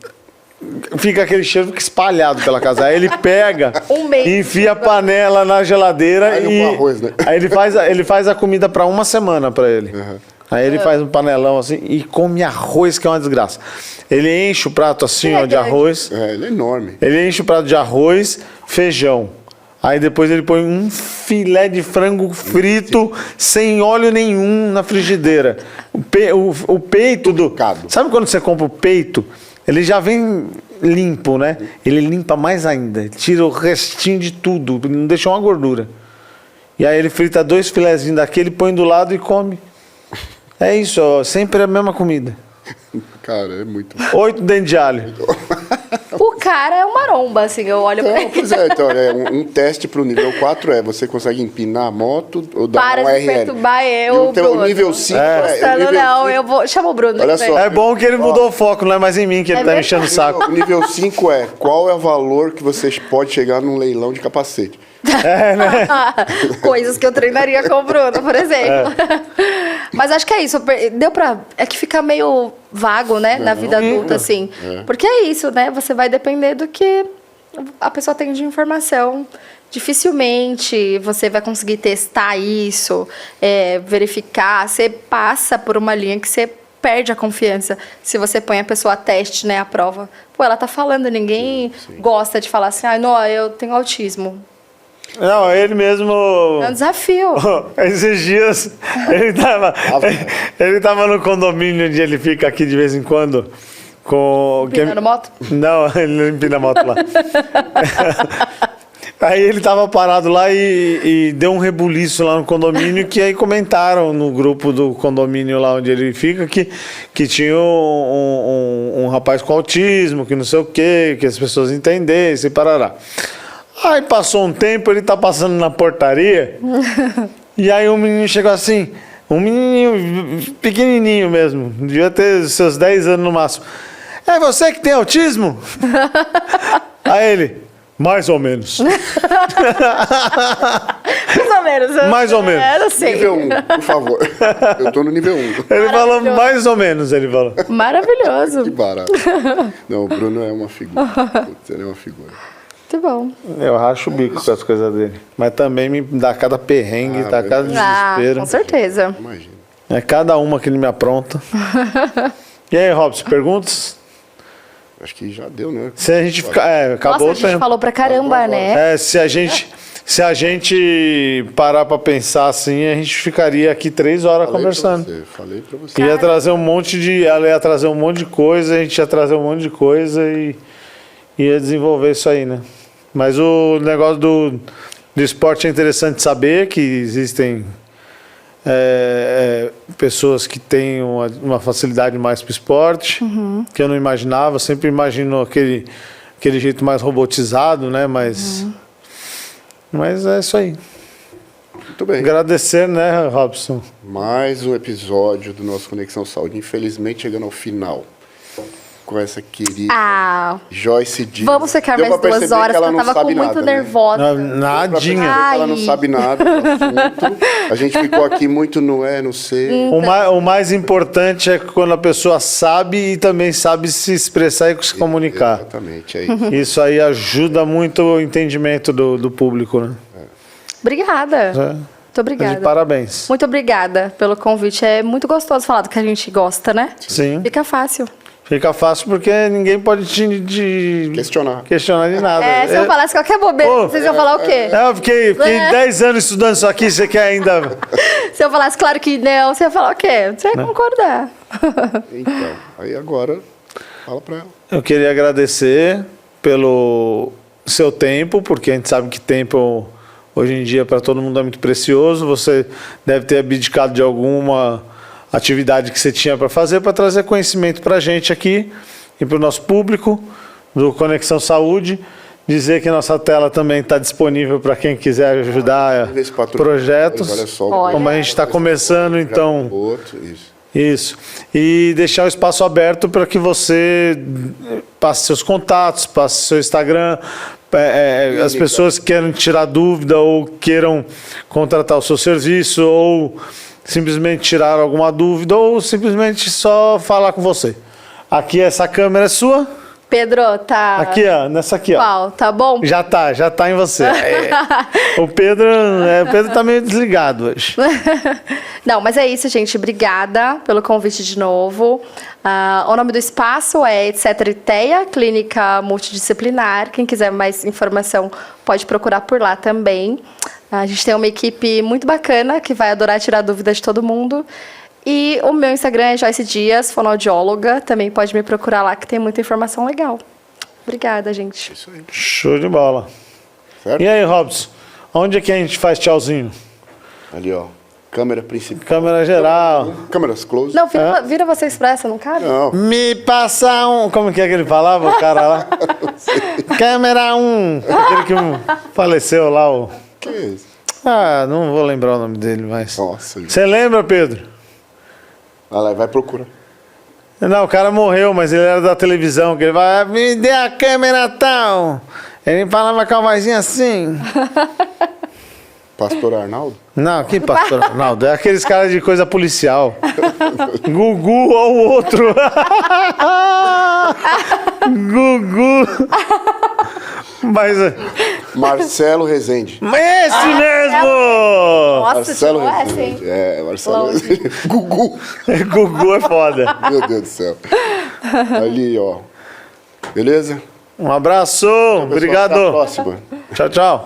S2: Fica aquele cheiro espalhado pela casa. Aí ele pega,
S3: mês.
S2: enfia a panela na geladeira
S1: Com arroz, né?
S2: aí ele faz a comida para uma semana para ele. Aí ele faz um panelão assim e come arroz, que é uma desgraça. Ele enche o prato assim, ó, de arroz.
S1: Ele é enorme.
S2: Ele enche o prato de arroz, feijão. Aí depois ele põe um filé de frango frito, sem óleo nenhum, na frigideira. O peito do... Sabe quando você compra o peito? Ele já vem limpo, né? Ele limpa mais ainda. Ele tira o restinho de tudo, não deixa uma gordura. E aí ele frita 2 filézinhos daquele, põe do lado e come. É isso, ó, sempre a mesma comida.
S1: Cara, é muito...
S2: 8 dentes de alho.
S3: O cara é uma maromba, assim, eu olho pra ele.
S1: Pois é, então, um teste pro nível 4 você consegue empinar a moto ou dar
S3: Para
S1: um
S3: de
S1: RL.
S3: perturbar
S1: O nível 5
S3: eu vou... Chama o Bruno.
S1: Olha só.
S2: É bom que ele mudou o foco, não é mais em mim que ele tá enchendo o saco.
S1: O nível 5 qual é o valor que vocês podem chegar num leilão de capacete?
S2: Né?
S3: Coisas que eu treinaria com o Bruno, por exemplo. Mas acho que é isso. Deu pra... É que fica meio vago, né? Na vida adulta, assim. Porque é isso, né? Você vai depender do que a pessoa tem de informação. Dificilmente você vai conseguir testar isso, verificar. Você passa por uma linha que você perde a confiança se você põe a pessoa a teste, né? A prova. Pô, ela tá falando, ninguém gosta de falar assim, não, eu tenho autismo.
S2: Não, ele mesmo...
S3: É um desafio.
S2: Esses dias, ele tava no condomínio onde ele fica aqui de vez em quando.
S3: Empinando moto?
S2: Não, ele não empina moto lá. Aí ele tava parado lá e deu um rebuliço lá no condomínio, que aí comentaram no grupo do condomínio lá onde ele fica que tinha um rapaz com autismo, que não sei o quê, que as pessoas entendessem, parará. Aí passou um tempo, ele tá passando na portaria e aí um menino chegou assim, um menininho pequenininho mesmo, devia ter seus 10 anos no máximo. É você que tem autismo? Aí ele, mais ou menos.
S3: Mais ou menos.
S2: Mais ou menos.
S3: Eu sei.
S1: Nível 1, por favor. Eu tô no nível 1.
S2: Ele falou mais ou menos, ele falou.
S3: Maravilhoso.
S1: Que barato. Não, o Bruno é uma figura. Putz, ele é uma figura.
S3: Muito bom.
S2: Eu racho o bico com as coisas dele. Mas também me dá cada perrengue, dá cada desespero.
S3: Com certeza.
S1: Imagina.
S2: É cada uma que ele me apronta. E aí, Robson, perguntas?
S1: Acho que já deu, né?
S2: Se a gente ficar... acabou
S3: Nossa, a
S2: o
S3: gente
S2: tempo.
S3: falou pra caramba, né?
S2: Se a gente Se a gente parar para pensar assim, a gente ficaria aqui 3 horas conversando.
S1: Falei pra você.
S2: Ela ia trazer um monte de coisa, a gente ia trazer um monte de coisa e ia desenvolver isso aí, né? Mas o negócio do esporte é interessante saber que existem pessoas que têm uma facilidade mais para o esporte, que eu não imaginava. Eu sempre imagino aquele jeito mais robotizado, né? Mas é isso aí.
S1: Muito bem.
S2: Agradecer, né, Robson?
S1: Mais um episódio do nosso Conexão Saúde. Infelizmente, chegando ao final. Com essa querida Joyce Dias.
S3: Vamos ficar mais 2 horas, porque eu tava com muito nervosa.
S2: Nadinha.
S1: Ela não sabe nada do assunto. A gente ficou aqui muito não sei.
S2: O mais importante é quando a pessoa sabe e também sabe se expressar e se comunicar.
S1: Exatamente, é isso.
S2: Isso aí ajuda muito o entendimento do público, né?
S3: Obrigada. Muito obrigada.
S2: De parabéns.
S3: Muito obrigada pelo convite. É muito gostoso falar do que a gente gosta, né?
S2: Sim.
S3: Fica fácil.
S2: Fica fácil porque ninguém pode te questionar de nada.
S3: Se eu falasse qualquer bobeira, vocês iam falar o quê?
S2: Eu fiquei 10 anos estudando isso aqui, você quer ainda...
S3: Se eu falasse claro que não, você ia falar o quê? Você ia concordar.
S1: Então, aí agora, fala pra ela.
S2: Eu queria agradecer pelo seu tempo, porque a gente sabe que tempo, hoje em dia, para todo mundo é muito precioso. Você deve ter abdicado de alguma atividade que você tinha para fazer, para trazer conhecimento para a gente aqui e para o nosso público do Conexão Saúde. Dizer que nossa tela também está disponível para quem quiser ajudar projetos.
S1: Olha só,
S2: como a gente está começando, então... Isso. E deixar o espaço aberto para que você passe seus contatos, passe seu Instagram, as pessoas que queiram tirar dúvida ou queiram contratar o seu serviço ou simplesmente tirar alguma dúvida ou simplesmente só falar com você. Aqui essa câmera é sua.
S3: Pedro, tá...
S2: Aqui, ó, nessa aqui, ó.
S3: Qual? Tá bom?
S2: Já tá em você. O Pedro tá meio desligado hoje.
S3: Não, mas é isso, gente. Obrigada pelo convite de novo. O nome do espaço é Etc. ITEA, Clínica Multidisciplinar. Quem quiser mais informação pode procurar por lá também. A gente tem uma equipe muito bacana que vai adorar tirar dúvidas de todo mundo. E o meu Instagram é Joyce Dias, fonoaudióloga. Também pode me procurar lá que tem muita informação legal. Obrigada, gente.
S1: Isso aí.
S2: Show de bola.
S1: Certo?
S2: E aí, Robson? Onde é que a gente faz tchauzinho?
S1: Ali, ó. Câmera principal.
S2: Câmera geral.
S1: Câmeras close.
S3: Não, vira você expressa, não cabe?
S1: Não.
S2: Me passa um... Como que é que ele falava, o cara lá? Câmera 1. Aquele que faleceu lá, o...
S1: Que é isso?
S2: Não vou lembrar o nome dele, mas...
S1: Nossa.
S2: Você lembra, Pedro?
S1: Vai lá, vai procurar.
S2: Não, o cara morreu, mas ele era da televisão, que ele vai, me dê a câmera tal. Ele falava com a vozinha assim.
S1: Pastor Arnaldo?
S2: Não, que pastor Arnaldo? É aqueles caras de coisa policial. Gugu ou o outro. Gugu. Mas...
S1: Marcelo Rezende.
S2: Esse mesmo!
S3: Nossa,
S1: Marcelo
S3: essa,
S1: Rezende.
S3: hein?
S1: Marcelo Rezende. Gugu.
S2: Gugu é foda.
S1: Meu Deus do céu. Ali, ó. Beleza?
S2: Um abraço.
S1: Pessoal,
S2: Obrigado.
S1: até a próxima.
S2: Tchau, tchau.